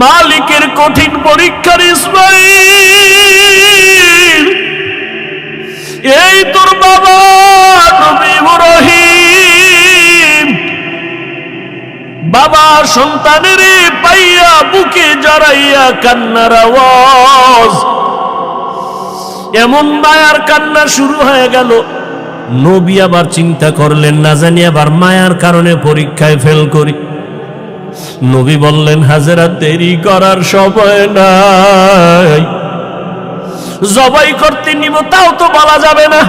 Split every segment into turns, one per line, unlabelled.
মালিকের কঠিন পরীক্ষার ইসমাঈল, এই তোর বাবা নবী ইব্রাহিম বাবা সন্তানের পাইয়া বুকে জড়াইয়া কান্নার আওয়াজ, এমন মায়ার কান্না শুরু হয়ে গেল। নবী আবার চিন্তা করলেন, না জানি আবার মায়ার কারণে পরীক্ষায় ফেল করি। নবী বললেন, হাজেরা দেরি করার সময় নাই, জবাই করতে নিব তাও তো বলা যাবে না।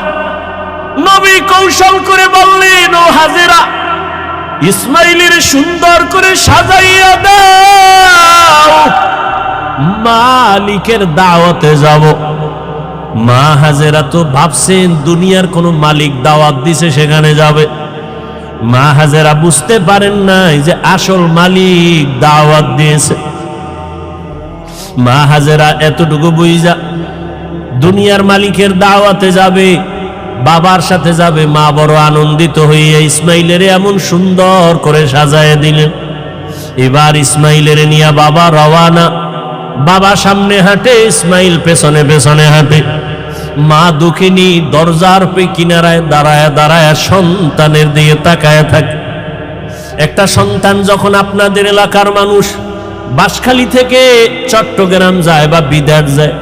নবী কৌশল করে বললেন, ও হাজেরা, ইসমাইলের সুন্দর করে সাজাইয়া দাও, মালিকের দাওয়াতে যাব। মা হাজেরা তো ভাবছেন দুনিয়ার কোন মালিক দাওয়াত দিছে সেখানে যাবে। মা হাজেরা বুঝতে পারেন নাই যে আসল মালিক দাওয়াত দিয়েছে। মা হাজেরা এতটুকু বুঝা দুনিয়ার মালিকের দাওয়াতে যাবে, বাবার সাথে যাবে। মা বড় আনন্দিত হইয়া ইসমাইলের এমন সুন্দর করে সাজায় দিলেন। এবার ইসমাইলের নিয়ে বাবা রওয়ানা। বাবা সামনে হাঁটে, ইসমাইল পেছনে পেছনে হাঁটে। মা দুঃখিনী দরজার কিনারায় দাঁড়ায় দাঁড়ায় সন্তানের দিকে তাকায় থাকে। একটা সন্তান যখন আপনাদের এলাকার মানুষ বাঁশখালী থেকে চট্টগ্রাম যায় বা বিদেশ যায়,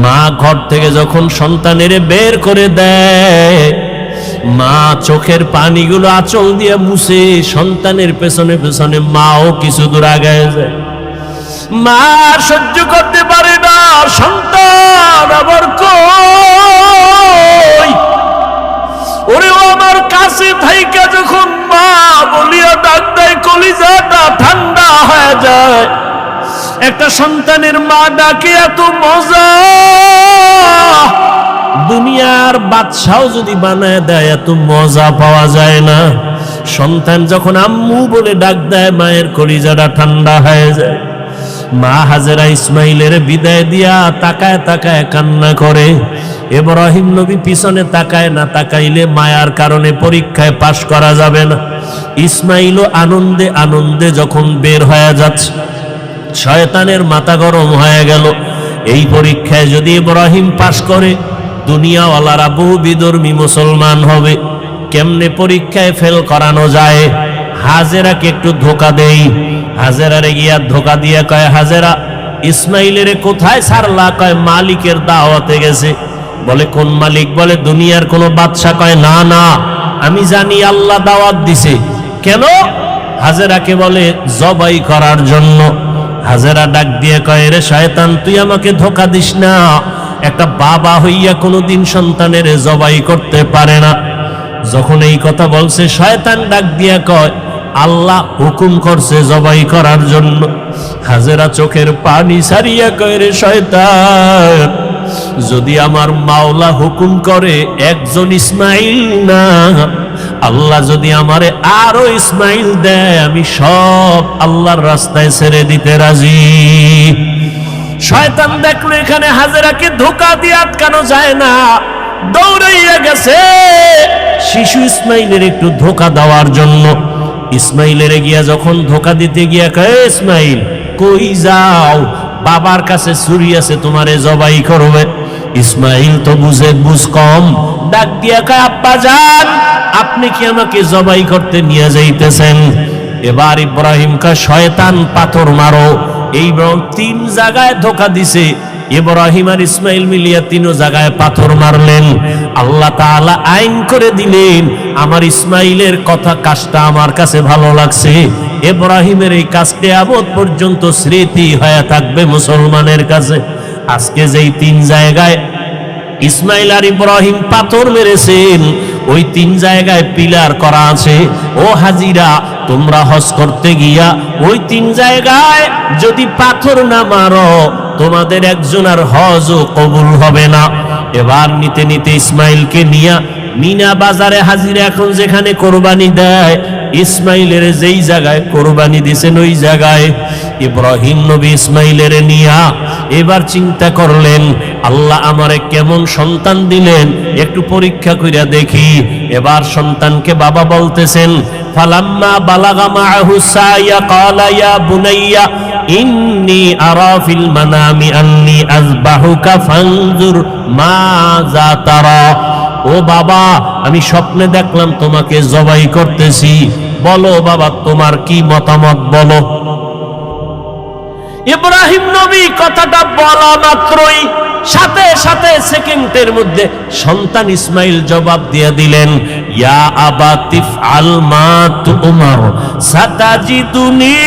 মা ঘর থেকে যখন সন্তানের বের করে দেয়, মা চোখের পানিগুলো আঁচল দিয়ে মুছে সন্তানের পেছনে পেছনে মাও কিছু দূর আগায় যায়। মা সহ্য করতে পারে না, সন্তান আবার কই, ওরেও আমার কাছে থাইকা যখন মা বলিয়া ডাক দেয়, কলিজাটা ঠান্ডা হয়ে যায়। একটা সন্তানের মা ডাকে এত মজা, দুনিয়ার বাদশাও যদি বানায় দেয় এত মজা পাওয়া যায় না। সন্তান যখন আম্মু বলে ডাক দেয়, মায়ের কলিজাটা ঠান্ডা হয়ে যায়। মা হাজেরা ইসমাইলের বিদায় দিয়া তাকায় তাকায় কান্না করে। ইব্রাহিম নবী পিছনে তাকায় না, তাকাইলে মায়ার কারণে পরীক্ষায় পাশ করা যাবে না। ইসমাইলও আনন্দে আনন্দে যখন বের হয়ে যাচ্ছে, শয়তানের মাথা গরম হয়ে গেল। এই পরীক্ষায় যদি ইব্রাহিম পাশ করে, দুনিয়াওয়ালারা বহু বিধর্মী মুসলমান হবে। কেমনে পরীক্ষায় ফেল করানো যায়? হাজেরাকে একটু ধোকা দেই। হাজেরারে গিয়া ধোকা দিয়ে কয়, হাজেরা, ইসমাইলের কোথায় ছাড়লা? কয় মালিকের দাওয়াতে গেছে। বলে কোন মালিক? বলে দুনিয়ার কোন বাদশা। কয় না না, আমি জানি আল্লাহ দাওয়াত দিছে। কেন? হাজেরাকে বলে জবাই করার জন্য। হাজেরা ডাক দিয়ে কয়, রে শয়তান, তুই আমাকে ধোকা দিস না। একটা বাবা হইয়া কোনোদিন সন্তানের জবাই করতে পারে না। যখন এই কথা বলছে, শয়তান ডাক দিয়া কয়, আল্লাহ হুকুম করছে জবাই করার জন্য। হাজেরা চোখের পানি ছাড়িয়া কয়, রে শয়তান, যদি আমার মাওলা হুকুম করে একজন ইসমাইল না, আল্লাহ যদি আমারে আরো ইসমাইল দেয়, আমি সব আল্লাহর রাস্তায় ছেড়ে দিতে রাজি। শয়তান দেখলো এখানে হাজেরাকে ধোকা দিয়ে আটকানো যায় না, দৌড়াইয়া গেছে শিশু ইসমাইলের একটু ধোকা দেওয়ার জন্য। ইসমাইলের গিয়া যখন ধোকা দিতে গিয়া কয়, ইসমাইল কই যাও? বাবার কাছে ছুরি আছে, তোমারে জবাই করবে। ইসমাইল তো বুঝ কম, ডাক দিয়া কয়, আব্বা জান, আপনি কি আমাকে জবাই করতে নিয়ে যাইতেছেন? এবার ইব্রাহিম কয়, শয়তান, পাথর মারো। এই তিন জায়গায় ধোকা দিছে। ইব্রাহিম আর ইসমাইল মিলিয়া তিন জায়গায় পাথর মারলেন। আল্লাহ তাআলা আইন করে দিলেন, আমার ইসমাইলের কথা কাজটা আমার কাছে ভালো লাগছে। ইব্রাহিমের এই কাজটা আবদ পর্যন্ত স্মৃতি হয়ে থাকবে মুসলমানের কাছে। আজকে যেই তিন জায়গায় ইসমাইল আর ইব্রাহিম পাথর মেরেছেন, ওই তিন জায়গায় পিলার করা আছে। ও হাজিরা, তোমরা হজ করতে গিয়া ওই তিন জায়গায় যদি পাথর না মারো, তোমাদের একজনের হজও কবুল হবে না। এবার নিতে নিতে ইসমাইলকে নিয়া মিনা বাজারে হাজিরা এখন যেখানে কোরবানি দেয়, ইসমাইলের যেই জায়গায় কোরবানি দিছেন ওই জায়গায় ইব্রাহিম নবী ইসমাইলের নিয়া এবার চিন্তা করলেন, আল্লাহ আমারে কেমন সন্তান দিলেন, একটু পরীক্ষা কইরা দেখি। এবার সন্তানকে বাবা বলতেছেন, ফালাম্মা বালাগা মাআহু সায়া ক্বালা ইয়া বুনাইয়া ইন্নী আরা ফিল মানামি আন্নী আযবাহুকা ফানজুর মাযা তারা। ও বাবা, আমি স্বপ্নে দেখলাম তোমাকে জবাই করতেছি, বলো বাবা তোমার কি মতামত বলো। ইব্রাহিম নবী কথাটা বলা মাত্রই সাথে সাথে সেকেন্ডের মধ্যে সন্তান ইসমাইল জবাব দিয়ে দিলেন, ইয়া আবাতিফ আল মা তুমার সাতাজিদুনি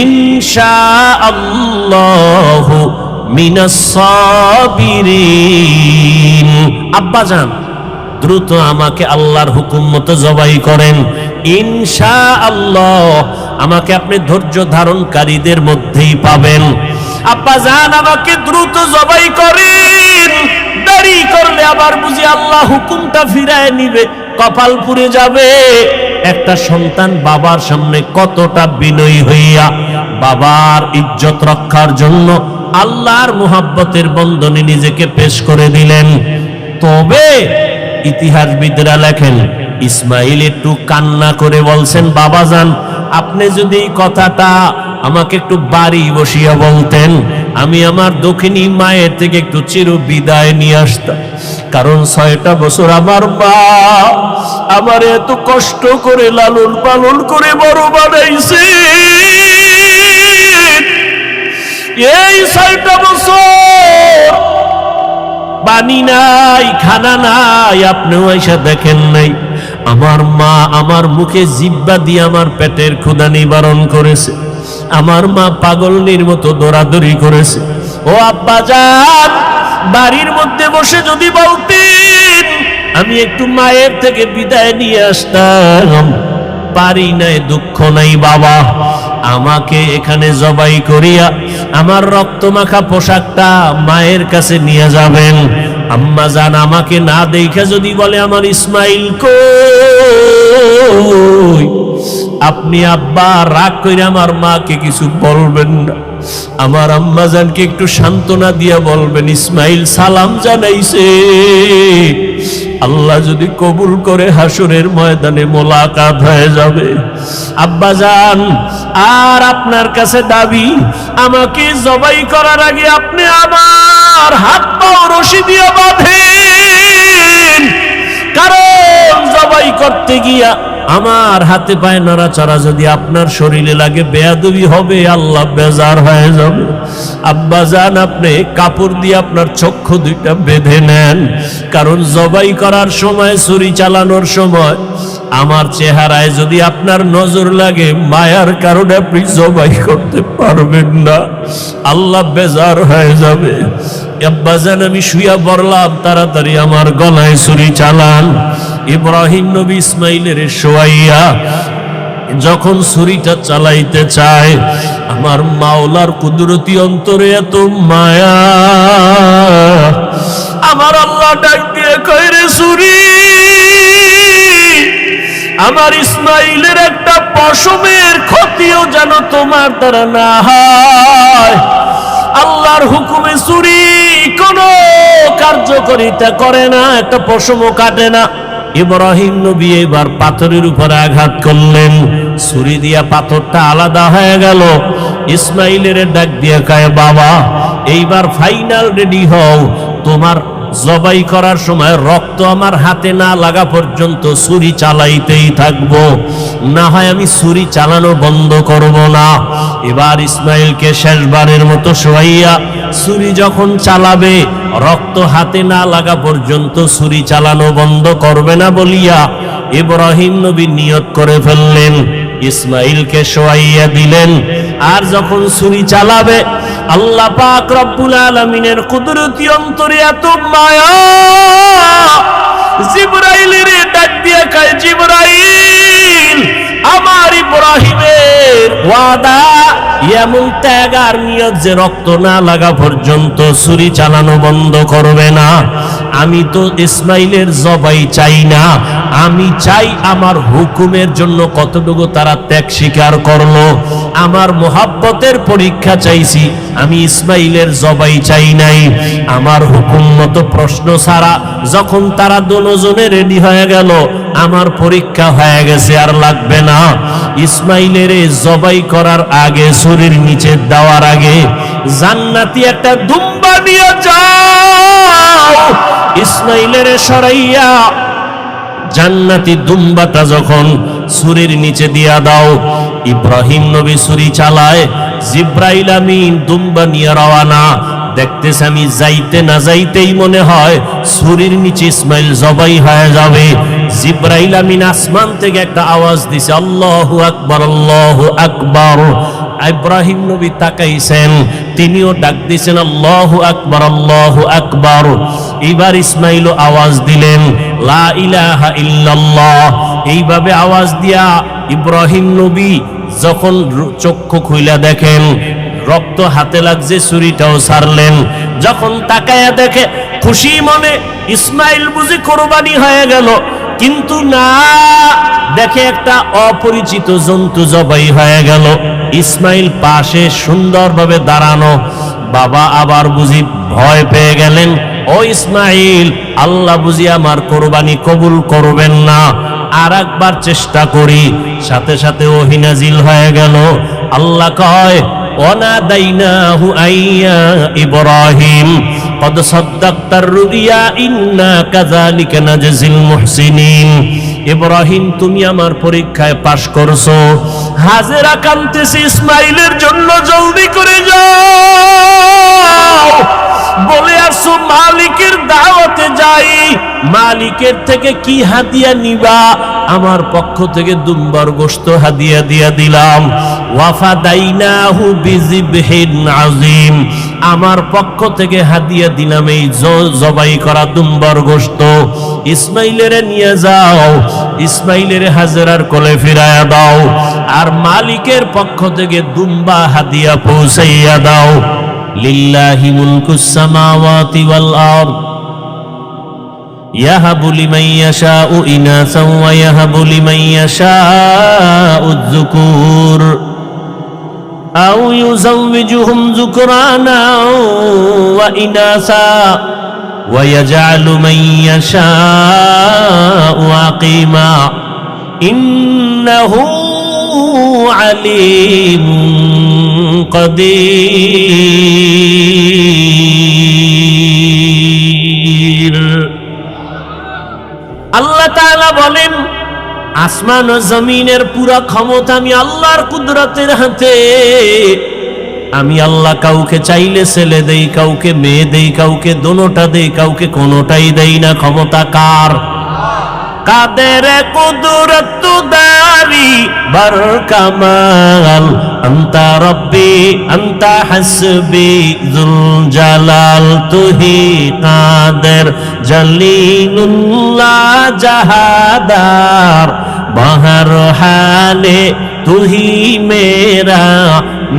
ইনশাআল্লাহু মিনাস সাবিরিন। আব্বাজান, দ্রুত আমাকে আল্লাহর হুকুম মতো জবাই করেন, ইনশাআল্লাহ আমাকে আপনি ধৈর্য ধারণকারীদের মধ্যেই পাবেন। আব্বাজান, আমাকে দ্রুত জবাই করেন, দেরি করলে আবার বুঝি আল্লাহ হুকুমটা ফিরায় নিবে, কপাল পুড়ে যাবে। একটা সন্তান বাবার সামনে কতটা বিনয়ী হইয়া বাবার ইজ্জত রক্ষার জন্য আল্লাহর মুহাব্বতের বন্ধনে নিজেকে পেশ করে দিলেন। তবে ইতিহাসবিদরা লেখেন, ইসমাইল একটু কান্না করে বলছেন, বাবাজান আপনি যদি এই কথাটা আমাকে একটু বাড়ি বসিয়া বলতেন, আমি আমার দক্ষিণী মায়ের থেকে একটু চির বিদায় নিয়ে আসতাম। কারণ 6টা বছর আমার মা আমার এত কষ্ট করে লালন পালন করে বড় বানাইছে। এই 6টা বছর পানি নাই, খানা নাই, আপনিও এসে দেখেন নাই। আমার মা আমার মুখে জিহ্বা দিয়ে আমার পেটের ক্ষুধা নিবারণ করেছে। আমার মা পাগলনির মতো দৌড়াদৌড়ি করেছে। ও আব্বাজান, বাড়ির মধ্যে বসে যদি বলতেন আমি একটু মায়ের থেকে বিদায় নিয়ে আসতাম, পারি নাই, দুঃখ নাই বাবা, আমাকে এখানে জবাই করিয়া আমার রক্তমাখা পোশাকটা মায়ের কাছে নিয়ে যাবেন। আম্মা জান আমাকে না দেখে যদি বলে আমার ইসমাইল কই, আপনি আব্বা রাগ করে আমার মাকে কিছু বলবেন না, আমার আম্মা জানকে একটু সান্ত্বনা দিয়া বলবেন ইসমাইল সালাম জানাইছে, আল্লাহ যদি কবুল করে হাসরের ময়দানে মোলাকাত হয়ে যাবে। আব্বাজান, আর আপনার কাছে দাবি, আমাকে জবাই করার আগে আপনি আমার হাত পা রশি দিয়ে বাঁধেন, কারণ জবাই করতে গিয়া আমার হাতে পায়ে নড়াচড়া যদি আপনার শরীরে লাগে বেয়াদবি হবে, আল্লাহ বেজার হয়ে যাবে। আব্বাজান, আপনি কাপড় দিয়ে আপনার চক্ষু দুইটা বেঁধে নেন, কারণ জবাই করার সময়, ছুরি চালানোর সময় আমার চেহারায় যদি আপনার নজর লাগে, মায়ার কারণে আপনি জবাই করতে পারবেন না, আল্লাহ বেজার হয়ে যাবে। আব্বাজান, আমি শুয়া পড়লাম, তাড়াতাড়ি আমার গলায় ছুরি চালান। ইব্রাহিম নবী ইসমাইলের শোয়াইয়া যখন ছুরিটা চালাইতে চায়, আমার মাওলার কুদরতি অন্তরে এত মায়া, আমার আল্লাহ ডাক দিয়ে কয়, রে ছুরি, আমার ইসমাইলের একটা পশমের ক্ষতিও যেন তোমার দ্বারা না হয়। আল্লাহর হুকুমে ছুরি কোনো কার্যকারিতা করে না, একটা পশমও কাটে না। ইব্রাহিম নবী এবার পাথরের উপরে আঘাত করলেন, ছুরি দিয়া পাথরটা আলাদা হয়ে গেল। ইসমাইলের ডাক দিয়ে কয়, বাবা এইবার ফাইনাল রেডি হও, তোমার জবাই করার সময় রক্ত আমার হাতে না লাগা পর্যন্ত ছুরি চালাইতেই থাকবো, না হয় আমি ছুরি চালানো বন্ধ করব না। এবার ইসমাইলকে শেষবারের মতো শোয়াইয়া ছুরি যখন চালাবে, রক্ত হাতে না লাগা পর্যন্ত ছুরি চালানো বন্ধ করবে না বলিয়া ইব্রাহিম নবী নিয়ত করে ফেললেন। ইসমাইলকে শোয়াইয়া দিলেন, আর যখন ছুরি চালাবে, আল্লাহ পাক রব্বুল আলামিনের কুদরতি অন্তরে এত মায়া, জিবরাইলের ডাক দিয়ে কয়, জিবরাইল, আমার ইব্রাহিমের ওয়াদা, এমন ত্যাগ আর নিয়ত যে রক্ত না লাগা পর্যন্ত ছুরি চালানো বন্ধ করবে না। আমি তো ইসমাইলের জবাই চাই না, আমি চাই আমার হুকুমের জন্য কতটুকু তারা ত্যাগ স্বীকার করলো। আমার মোহাব্বতের পরীক্ষা চাইছি, আমি ইসমাইলের জবাই চাই নাই। আমার হুকুম মতো প্রশ্ন ছাড়া যখন তারা ওজনে রেডি হয়ে গেল, আমার পরীক্ষা হয়ে গেছে, আর লাগবে না। ইসমাইলের জবাই করার আগে, ছুরির নিচে দেওয়ার আগে, জান্নাতি একটা দুম্বা নিয়ে যাও, ইসমাইলের সরাইয়া জান্নাতি দুম্বাটা যখন ছুরির নিচে দিয়া দাও। ইব্রাহিম নবী ছুরি চালায়, জিব্রাইল আমিন দুম্বা নিয়ে রওয়ানা। দেখতেছে আমি যাইতে না যাইতেই মনে হয় ছুরির নিচে ইসমাইল জবাই হয়ে যাবে। জিব্রাইল আমিন আসমান থেকে একটা আওয়াজ দিছে, আল্লাহু আকবার, আল্লাহু আকবার। ইব্রাহিম নবী তাকাইছেন, তিনিও ডাক দিয়েছেন, আল্লাহু আকবার, আল্লাহু আকবার। এবার ইসমাইলও আওয়াজ দিলেন, লা ইলাহা ইল্লাল্লাহ। এইভাবে আওয়াজ দিয়া ইব্রাহিম নবী যখন চক্ষু খুইলা দেখেন রক্ত হাতে লাগছে, ছুরিটাও ছাড়লেন। যখন তাকায়া দেখে খুশি মনে ইসমাইল বুঝি কোরবানি হয়ে গেল, কিন্তু না, দেখে একটা অপরিচিত জন্তু জবাই হয়ে গেল। ইসমাইল পাশে সুন্দরভাবে দাঁড়ানো। বাবা আবার বুঝি ভয় পেয়ে গেলেন, ও ইসমাইল, আল্লাহ বুঝি আমার কোরবানি কবুল করবেন না, আর একবার চেষ্টা করি। সাথে সাথে ওহী নাজিল হয়ে গেল। আল্লাহ কয়, ওয়ানাদাইনাহু আইয়া ইব্রাহিম কদ সাদ্দাকতার রুইয়া ইন্না কাযালিকা নাজজিল মুহসিনিন। ইব্রাহিম, তুমি আমার পরীক্ষায় পাশ করছো। হাজেরা কাঁদতেছে ইসমাইলের জন্য, জলদি করে যাও। বলে আসো মালিকের দাওয়াতে যাই, মালিকের থেকে কি হাদিয়া নিবা? আমার পক্ষ থেকে দুম্বার গোশত হাদিয়া দিয়া দিলাম। ওয়াফাদাইনাহু বিযিবহিন আযীম, আমার পক্ষ থেকে হাদিয়া দিলাম এই জবাই করা দুম্বার গোশত। ইসমাইলের নিয়ে যাও, ইসমাইলের হাজেরার কোলে ফিরায়া দাও, আর মালিকের পক্ষ থেকে দুম্বা হাদিয়া পৌঁছাইয়া দাও। লিল্লাহি মুলকুস সামাওয়াতি ওয়াল আরদ ইয়াহাবু লিমান ইয়াশাউ ইনাসা ওয়া ইয়াহাবু লিমান ইয়াশাউ যুকুর আও ইউযাওবিজুহুম যুকরানা ওয়া ইনাসা ওয়া ইয়াজআলু মান ইয়াশাউ আকিমা ইন্নাহু আলিমুন কাদির। আল্লাহ তাআলা বলেন, আসমান ও জমিনের পুরা ক্ষমতা আমি আল্লাহর কুদরতের হাতে। আমি আল্লাহ কাউকে চাইলে ছেলে দেই, কাউকে মেয়ে দেই, কাউকে দোনোটা দেই, কাউকে কোনোটাই দেই না। ক্ষমতা কার? কাদের কুদরত দারি বার কামাল, আন্তা রব্বি আন্তা হাসবি যুল জালাল, তুহি কাদের জলিলুল্লাহ জাহাদার, বাহর হালে তুহি মেরা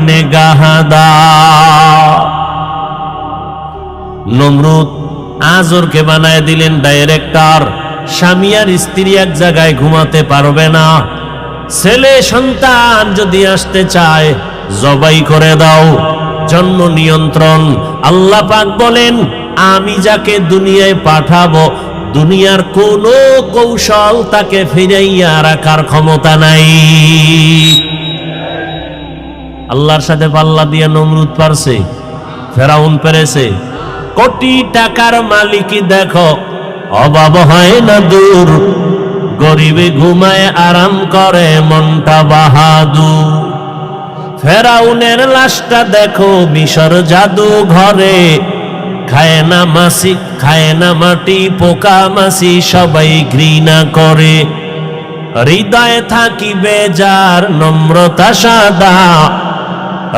নেগাহদার। নমরুদ আজরকে বানায় দিলেন ডাইরেক্টর। স্বামী আর স্ত্রী এক জায়গায় ঘুমাতে পারবে না। ছেলে সন্তান যদি আসতে চায় জবাই করে দাও, জন্ম নিয়ন্ত্রণ। আল্লাহ পাক বলেন, আমি যাকে দুনিয়ায় পাঠাবো দুনিয়ার কোন কৌশল তাকে ফিরাইয়া রাখার ক্ষমতা নাই। আল্লাহর সাথে পাল্লা দিয়ে নমরুদ পারছে, ফেরাউন পেরেছে। কোটি টাকার মালিকই দেখো অভাব হয় না দূর, গরিবে ঘুমায় আরাম করে মনটা বাহাদুর। ফেরাউনের লাশটা দেখো মিশর জাদু ঘরে, খায় না মাছি, খায় না মাটি, পোকা মাছি সবাই ঘৃণা করে। হৃদয়ে থাকিবে যার নম্রতা সাদা,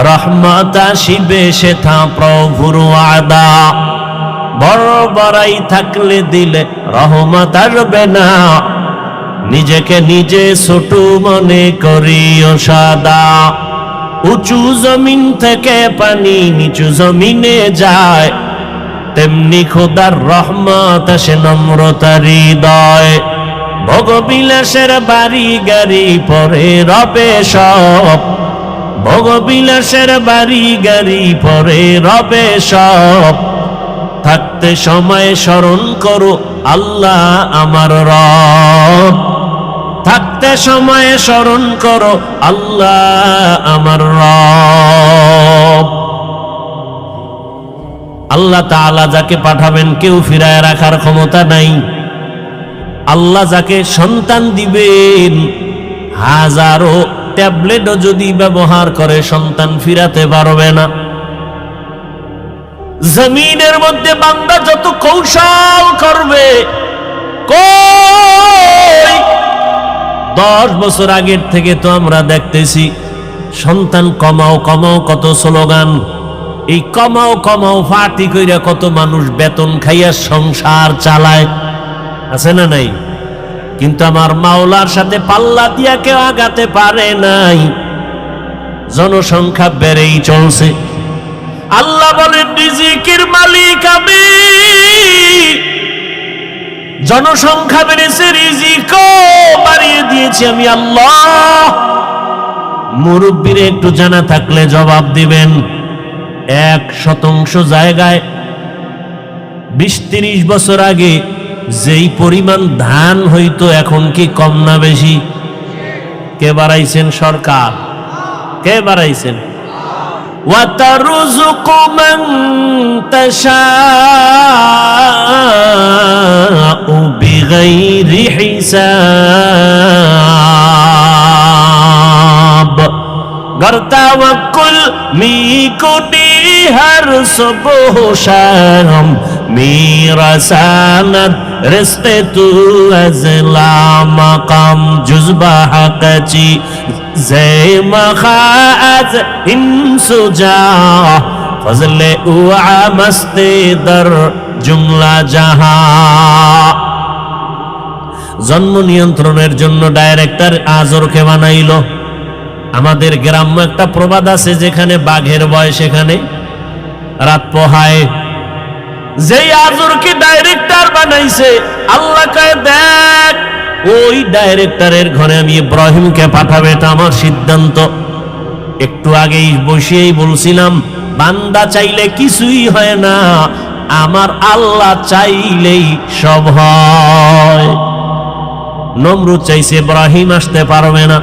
রহমত আসিবে সেথা প্রভুর ওয়াদা। বড় বড়াই থাকলে দিলে রহমত আসবে না, নিজেকে নিজে ছোট মনে করিও সাদা। উঁচু জমিন থেকে পানি নিচু জমিনে যায়, তেমনি খোদার রহমত আসে নম্রতার হৃদয়। ভোগবিলাসের বাড়ি গাড়ি পরে রবে সব, ভোগবিলাসের বাড়ি গাড়ি পরে রবে সব। থাকতে সময় স্মরণ করো আল্লাহ আমার রব, থাকতে সময় স্মরণ করো আল্লাহ আমার রব। আল্লাহ তাআলা যাকে পাঠাবেন কেউ ফিরায় রাখার ক্ষমতা নাই। আল্লাহ যাকে সন্তান দিবেন হাজারো ট্যাবলেটও যদি ব্যবহার করে সন্তান ফিরাতে পারবে না। জমিনের মধ্যে বান্দা যত কৌশল করবে, কই 10 বছর আগের থেকে তো আমরা দেখতেছি সন্তান কমাও কমাও কত স্লোগান, এই কমাও কমাও ফাটি কইরা কত মানুষ বেতন খাইয়া সংসার চালায়, আছে না নাই? কিন্তু আমার মাওলার সাথে পাল্লা দিয়া কেউ আগাতে পারে নাই, জনসংখ্যা বেড়েই চলছে। আল্লাহ বলেন রিজিকের মালিক আমি, জনসংখ্যা বেড়েছে রিজিকও বাড়িয়ে দিয়েছি আমি আল্লাহ। মুরব্বীর একটু জানা থাকলে জবাব দিবেন, 1% জায়গায় 20-30 বছর আগে যেই পরিমাণ ধান হইতো এখন কি কম না বেশি? কে বাড়াইছেন? সরকার। কে বাড়াইছেন? ওয়াতারযুকু মান তাশাউ বিগাইরি হিসাব। गर तवक्कुल मी कुनी हर सुबह शाम मेरा सानत रिश्ते तू अज़ला मकाम जुज़बा हक़ची ज़े मखाज़ इंसुजा फज़ले उआ मस्ते दर जुमला जहां। जन्म नियंत्रणের জন্য ডাইরেক্টর আজরকে বানাইলো। আমাদের গ্রাম্য একটা প্রবাদ আছে, যেখানে বাঘের ভয় সেখানে রাত পোহায়। যেই আজরকে ডাইরেক্টর বানাইছে আল্লাহ কয় দেখ ওই ডাইরেক্টরের ঘরে আমি ইব্রাহিমকে পাঠাবে, এটা আমার সিদ্ধান্ত। একটু আগেই বসেই বলছিলাম বান্দা চাইলে কিছুই হয় না, আমার আল্লাহ চাইলেই সব হয়। নমরুদ চাইছে ইব্রাহিম আসতে পারবে না,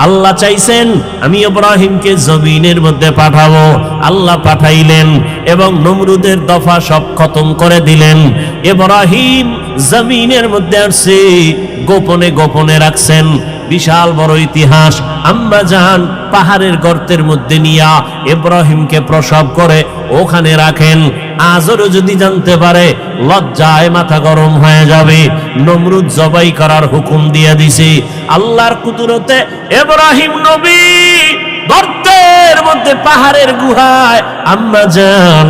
আল্লাহ চাইছেন আমি ইব্রাহিমকে জমিনের মধ্যে পাঠাবো, আল্লাহ পাঠাইলেন এবং নমরুদের দফা সব খতম করে দিলেন। ইব্রাহিম জমিনের মধ্যে আসছে, গোপনে গোপনে রাখছেন। বিশাল বড় ইতিহাস। আম্মা জান পাহাড়ের গর্তের মধ্যে নিয়া ইব্রাহিমকে প্রসব করে ওখানে রাখেন। আজরও যদি জানতে পারে লজ্জায় মাথা গরম হয়ে যাবে। নমরুদ জবাই করার হুকুম দিয়ে দিছে। আল্লাহর কুদরতে ইব্রাহিম নবী গর্তের মধ্যে পাহাড়ের গুহায় আম্মা জান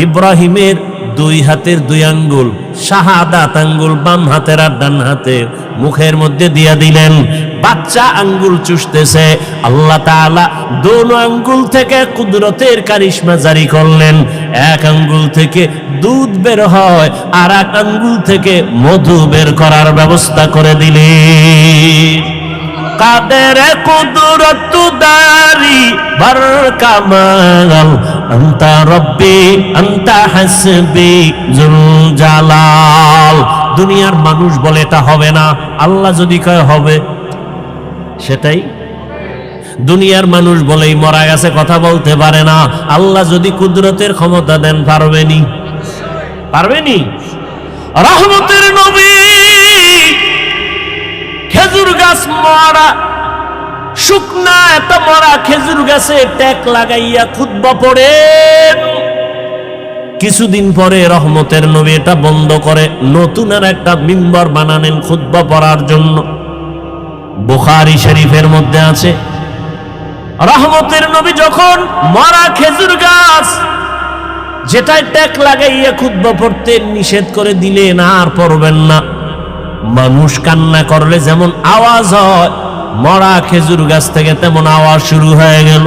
ইব্রাহিমের 2 হাতের 2 আঙ্গুল, শাহাদাত আঙ্গুল বাম হাতের আর ডান হাতের মুখের মধ্যে দিয়া দিলেন। বাচ্চা আঙ্গুল চুষতেছে, আল্লাহ তাআলা 2 আঙ্গুল থেকে কুদরতের কারিশমা জারি করলেন। 1 আঙ্গুল থেকে দুধ বের হয়, আর 1 আঙ্গুল থেকে মধু বের করার ব্যবস্থা করে দিলেন। কাদের কুদরত দারি বার কামাল আনতা রব্বি আনতা হাসবি জুল জালাল। দুনিয়ার মানুষ বলে এটা হবে না, আল্লাহ যদি কয় হবে সেটাই। দুনিয়ার মানুষ বলেই মরা গেছে কথা বলতে পারে না, আল্লাহ যদি কুদরতের ক্ষমতা দেন পারবেনি? পারবেনি? রহমতের নবী খেজুর গাছ মরা, শুকনা একটা মরা খেজুর গাছে ট্যাক লাগাইয়া খুতবা পড়েন। কিছুদিন পরে রহমতের নবী এটা বন্ধ করে নতুন আর একটা মিম্বর বানালেন খুতবা পড়ার জন্য। বুখারী শরীফের মধ্যে আছে রহমতের নবী যখন মরা খেজুর গাছ যেটাই ট্যাক লাগাইয়া খুতবা পড়তে নিষেধ করে দিলেন, আর পড়বেন না। মানুষ কান্না করলে যেমন আওয়াজ হয় মরা খেজুর গাছ থেকে তেমন আওয়াজ শুরু হয়ে গেল।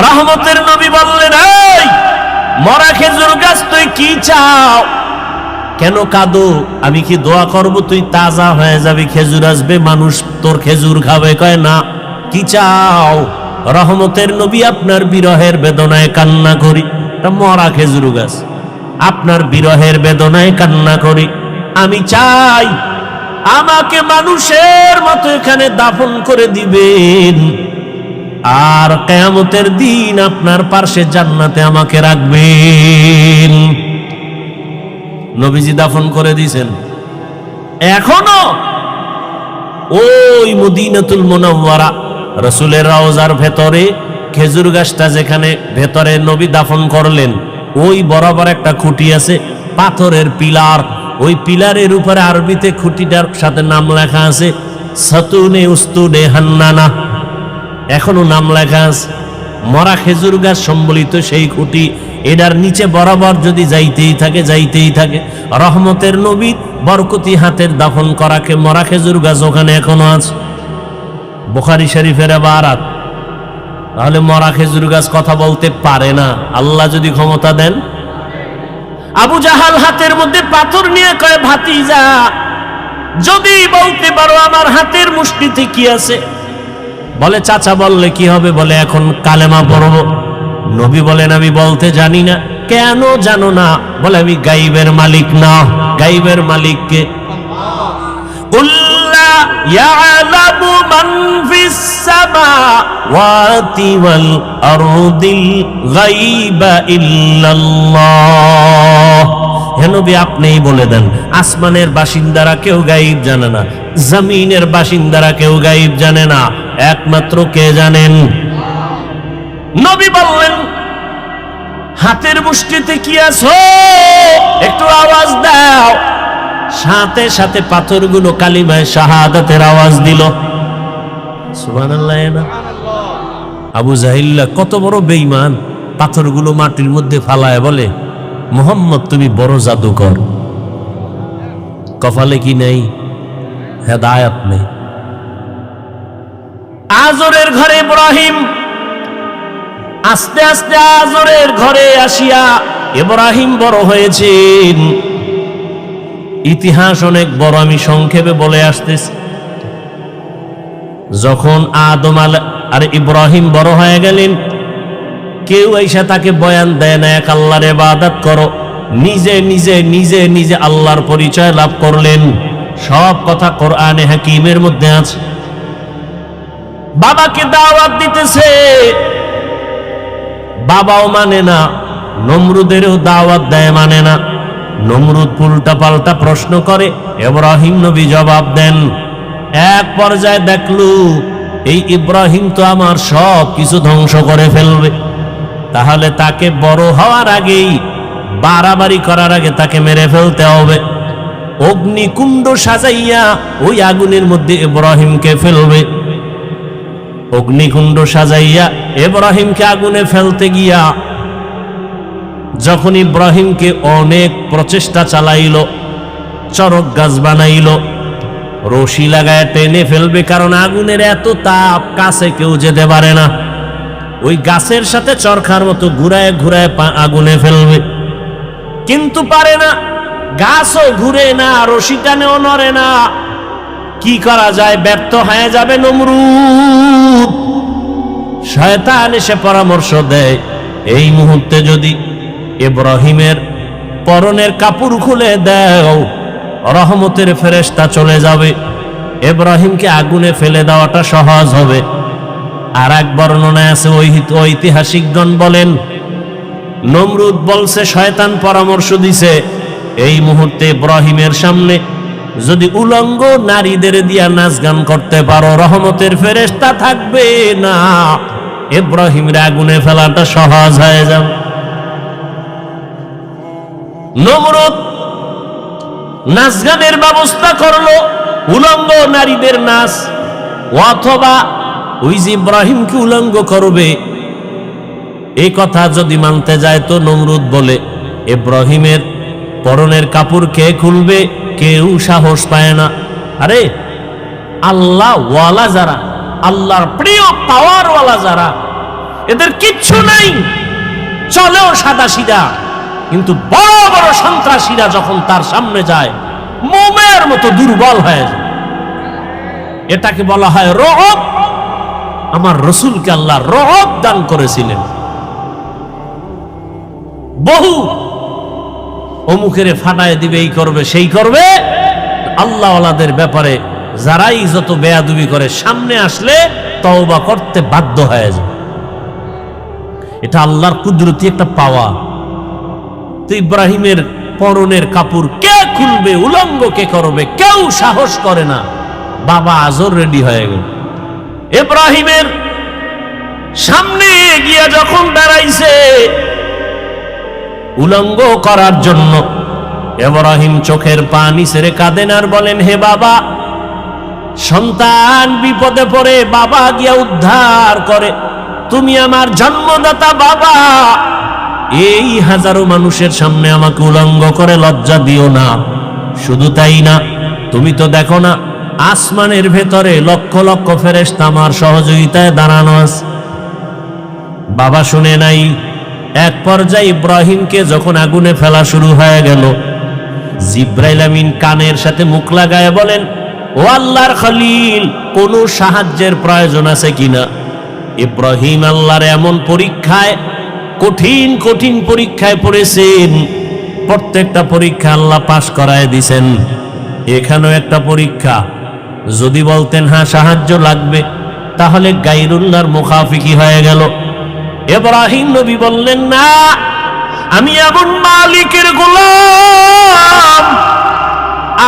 রহমতের নবী বললেন, এই মরা খেজুর গাছ তুই কি চাও? কেন কাঁদো? আমি কি দোয়া করব তুই তাজা হয়ে যাবি, খেজুর আসবে, মানুষ তোর খেজুর খাবে? কয় না। কি চাও? রহমতের নবী আপনার বিরহের বেদনায় কান্না করি। একটা মরা খেজুর গাছ, আপনার বিরহের বেদনায় কান্না করি, আমি চাই আমাকে মানুষের মতো এখানে দাফন করে দিবেন, আর কিয়ামতের দিন আপনার পাশে জান্নাতে আমাকে রাখবেন। নবীজি দাফন করে দিয়েছেন। এখনো ওই মদিনাতুল মুনাওয়ারা রাসূলের রওজার ভেতরে খেজুর গাছটা যেখানে ভেতরে নবী দাফন করলেন, ওই বরাবর একটা খুঁটি আছে, পাথরের পিলার। ওই পিলারের উপরে আরবিতে খুঁটিটার সাথে নাম লেখা আছে সাতুনে উস্তুনে হান্নানা, এখনো নাম লেখা আছে। মরা খেজুর গাছ সম্বলিত সেই খুঁটি, এটার নিচে বরাবর যদি যাইতেই থাকে রহমতের নবী বরকতি হাতের দাফন করাকে মরা খেজুর গাছ ওখানে এখনো আছে। বুখারী শরীফের ইবারাত। তাহলে মরা খেজুর গাছ কথা বলতে পারে না, আল্লাহ যদি ক্ষমতা দেন। আবু জাহাল হাতের মধ্যে পাথর নিয়ে কয়, ভাতিজা যদি বলতে পারো আমার হাতের মুষ্টিতে কি আছে। বলে, চাচা বললে কি হবে? বলে, এখন কালেমা পড়ব। নবী বলেন, আমি বলতে জানি না। কেন জানো না? বলে, আমি গাইবের মালিক না। গাইবের মালিক কে? কুল্লা ইয়ালামু মান ফিস সামাওয়াতি ওয়াল আরদিল গায়বা ইল্লাল্লাহ। হে নবী, আপনিই বলে দেন, আসমানের বাসিন্দারা কেউ গায়েব জানে না, জমিনের বাসিন্দারা কেউ গায়েব জানে না, একমাত্র কে জানেন? নবী বললেন, হাতের মুষ্টিতে কি আছে? একটু আওয়াজ দাও। সাথে সাথে পাথরগুলো কালিমায়ে শাহাদাতের আওয়াজ দিল। সুবহানাল্লাহ। না আবু জাহিল কত বড় বেঈমান, পাথরগুলো মাটির মধ্যে ফালায় বলে, মুহাম্মদ তুমি বড় জাদুকর। কপালে কি নেই? হেদায়েত নেই। আজরের ঘরে ইব্রাহিম, আস্তে আস্তে আজরের ঘরে আসিয়া ইব্রাহিম বড় হয়েছেন। ইতিহাস অনেক বড়, আমি সংক্ষেপে বলে আসতেছি। যখন আদম আর ইব্রাহিম বড় হয়ে গেলেন, কেউ এসে তাকে বয়ান দেয় না এক আল্লাহর ইবাদত করো, নিজে নিজে নিজে নিজে আল্লাহর পরিচয় লাভ করলেন। সব কথা কোরআনে হাকিমের মধ্যে আছে। বাবাকে দাওয়াত দিতেছে, বাবাও মানে না, নমরুদেরও দাওয়াত দেয়, মানে না। নমরুদ উল্টা পাল্টা প্রশ্ন করে, ইব্রাহিম নবী জবাব দেন। এক পর্যায়ে দেখলু এই ইব্রাহিম তো আমার সব কিছু ধ্বংস করে ফেলবে, তাহলে তাকে বড় হওয়ার আগেই, বাড়াবাড়ি করার আগে তাকে মেরে ফেলতে হবে। অগ্নিকুণ্ড সাজাইয়া ওই আগুনের মধ্যে ইব্রাহিমকে ফেলবে। অগ্নিকুণ্ড সাজাইয়া ইব্রাহিমকে আগুনে ফেলতে গিয়া যখন ইব্রাহিমকে অনেক প্রচেষ্টা চালাইল, চরক গাছ বানাইল, রশি লাগায় টেনে ফেলবে, কারণ আগুনের এত তাপ, কাছে কেউ যেতে পারে না। ওই গাছের সাথে চরখার মতো ঘুরায় ঘুরায় আগুনে ফেলবে, কিন্তু পারে না। গাছও ঘুরে না, রশি টানেও নড়ে না। কি করা যায়? ব্যর্থ হয়ে যাবে নমরুদ। শয়তান এসে পরামর্শ দেয়, এই মুহূর্তে যদি ইব্রাহিমের পরনের কাপড় খুলে দাও, রহমতের ফেরেশতা চলে যাবে, ইব্রাহিমকে আগুনে ফেলে দেওয়াটা সহজ হবে। আর এক বর্ণনায় আছে, ঐতিহাসিকগণ বলেন, নমরুদ বলছে, শয়তান পরামর্শ দিছে, এই মুহূর্তে ইব্রাহিমের সামনে যদি উলঙ্গ নারীদের দিয়া নাচ গান করতে পারো, রহমতের ফেরেশতা থাকবে না, ইব্রাহিমের আগুনে ফেলাটা সহজ হয়ে যাবে। নমরুদ নাচ গানের ব্যবস্থা করলো, উলঙ্গ নারীদের নাচ, অথবা ওই যে ইব্রাহিমকে উলঙ্গ করবে, এই কথা যদি মানতে যায় তো নমরুদ বলে, ইব্রাহিমের পরনের কাপড় কে খুলবে? কেউ সাহস পায় না। আরে আল্লাহ ওয়ালা যারা, আল্লাহর প্রিয় পাওয়ার ওয়ালা যারা, এদের কিচ্ছু নাই, চলেও সাদা সিধা, কিন্তু বড় বড় সন্ত্রাসীরা যখন তার সামনে যায়, মোমের মতো দুর্বল হয়ে যায়। এটাকে বলা হয় রহব। আমার রসুলকে আল্লাহ রহব দান করেছিলেন। বহু অমুকেরে ফাটায় দিবে, এই করবে সেই করবে। আল্লাহওয়ালাদের ব্যাপারে যারাই যত বেয়াদবি করে সামনে আসলে তওবা করতে বাধ্য হয়ে যায়। এটা আল্লাহর কুদরতি একটা পাওয়া। তো ইব্রাহিমের পরনের কাপড় কে খুলবে, উলঙ্গ কে করবে, কেউ সাহস করে না। বাবা আজর রেডি হয়ে গেল। ইব্রাহিমের সামনে গিয়া যখন দাঁড়াইছে উলঙ্গ করার জন্য, ইব্রাহিম চোখের পানি ছেড়ে কাঁদেন আর বলেন, হে বাবা, সন্তান বিপদে পড়ে বাবা গিয়া উদ্ধার করে, তুমি আমার জন্মদাতা বাবা, এই হাজারো মানুষের সামনে আমাকে উলঙ্গ করে লজ্জা দিও না। শুধু তাই না, তুমি তো দেখো না আসমানের ভেতরে লক্ষ লক্ষ ফেরেশতা আমার সহযোগিতায় দাঁড়ানো আছে। বাবা শুনে নাই। এক পর্যায়ে ইব্রাহিমকে যখন আগুনে ফেলা শুরু হয়ে গেল, জিব্রাইল আমিন কানের সাথে মুখ লাগায় বলেন, ও আল্লাহর খলিল, কোনো সাহায্যের প্রয়োজন আছে কিনা? ইব্রাহিম আল্লাহর এমন পরীক্ষায়, কঠিন কঠিন পরীক্ষায় পড়েছেন, প্রত্যেকটা পরীক্ষা আল্লাহ পাশ করায় দিছেন। এখানেও একটা পরীক্ষা। যদি বলতেন হ্যাঁ সাহায্য লাগবে, তাহলে গায়রুল্লাহর মুখাফিকি হয়ে গেল। ইব্রাহিম নবী বললেন, না, আমি এমন মালিকের গোলাম,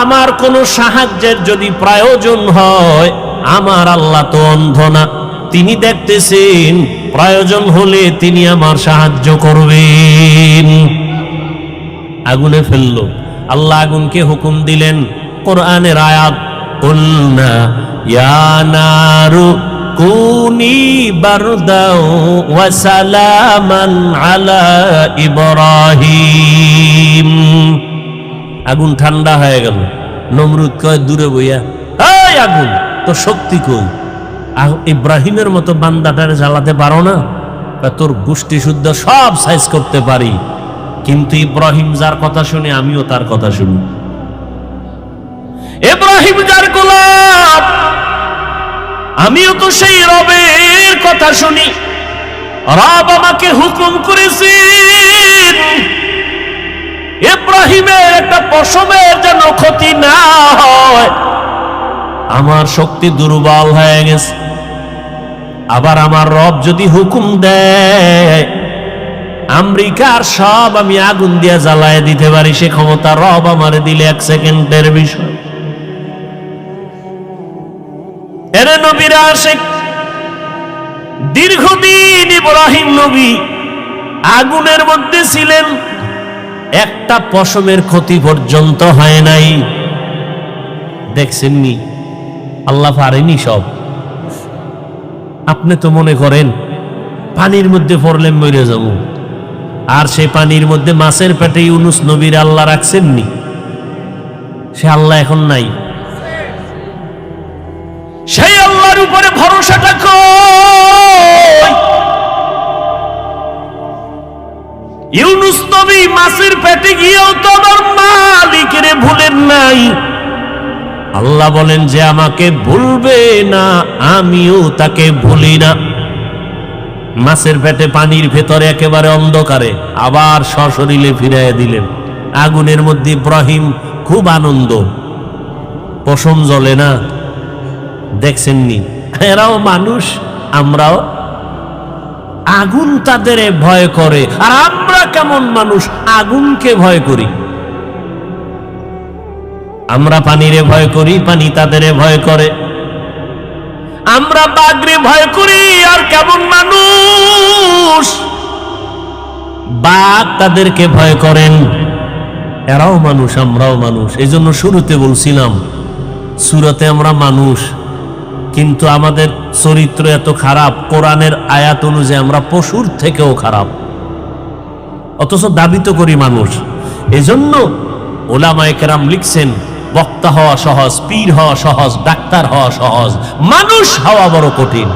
আমার কোনো সাহায্যের যদি প্রয়োজন হয়, আমার আল্লাহ তো অন্ধ না, তিনি দেখতেছেন, প্রয়োজন হলে তিনি আমার সাহায্য করবেন। আগুনে ফেললো। আল্লাহ আগুনকে হুকুম দিলেন, কোরআনের আয়াত, কুলনা ইয়া নারু কুনি বারদাও ওয়া সালামান আলা ইব্রাহিম। আগুন ঠান্ডা হয়ে গেল। নমরুদ কয় দূরে বইয়া, এই আগুন তোর শক্তি কই? ইব্রাহিমের মতো বান্দাটারে জ্বালাতে পারো না? তোর গোষ্ঠী শুদ্ধ সব সাইজ করতে পারি, কিন্তু ইব্রাহিম যার কথা শুনে আমিও তার কথা শুনি। ইব্রাহিম যার গোলাম, আমিও তো সেই রবের কথা শুনি। রব আমাকে হুকুম করেছেন ইব্রাহিমের একটা পশমের যেন ক্ষতি না হয়। আমার শক্তি দুর্বল হয়ে গেছে। আবার আমার রব যদি হুকুম দেয়, আমেরিকার সব আমি আগুন দিয়ে জ্বালায় দিতে পারি, সে ক্ষমতা রব আমারে দিলে 1 সেকেন্ডের বিষয়। এরে নবীরা আশিক, দীর্ঘদিন ইব্রাহিম নবী আগুনের মধ্যে ছিলেন, একটা পশমের ক্ষতি পর্যন্ত হয় নাই। দেখছেননি আল্লাহ পারেনি সব। আপনি তো মনে করেন পানির মধ্যে পড়লে মরে যাব, আর সেই পানির মধ্যে মাছের পেটে ইউনুস নবীর আল্লাহ রাখছেননি? সে আল্লাহ এখন নাই? সেই আল্লাহর উপরে ভরসাটা কই? ইউনুস নবী মাছের পেটে গিয়েও তো আমার মালিকের ভুলেন নাই। আল্লাহ বলেন যে আমাকে ভুলবে না, আমিও তাকে ভুলি না। মাছের পেটে পানির ভেতরে একেবারে অন্ধকারে আবার সশরীরে ফিরাইয়া দিলেন। আগুনের মধ্যে ইব্রাহিম খুব আনন্দ, পশম জ্বলে না। দেখছেননি এরাও মানুষ, আমরাও। আগুন তাদের ভয় করে, আর আমরা কেমন মানুষ আগুনকে ভয় করি। আমরা পানিরে ভয় করি, পানি তাদের ভয় করে। আমরা বাঘরে ভয় করি, আর কেমন মানুষ বাঘ তাদেরকে ভয় করেন। এরাও মানুষ, আমরাও মানুষ। এই জন্য শুরুতে বলছিলাম সূরাতে আমরা মানুষ, কিন্তু আমাদের চরিত্র এত খারাপ, কোরআনের আয়াত অনুযায়ী আমরা পশুর থেকেও খারাপ, অথচ দাবি তো করি মানুষ। এজন্য ওলামায়ে কেরাম লিখছেন, বক্তা হওয়া সহজ, পীর হওয়া সহজ, ডাক্তার হওয়া সহজ, মানুষ হওয়া বড় কঠিন।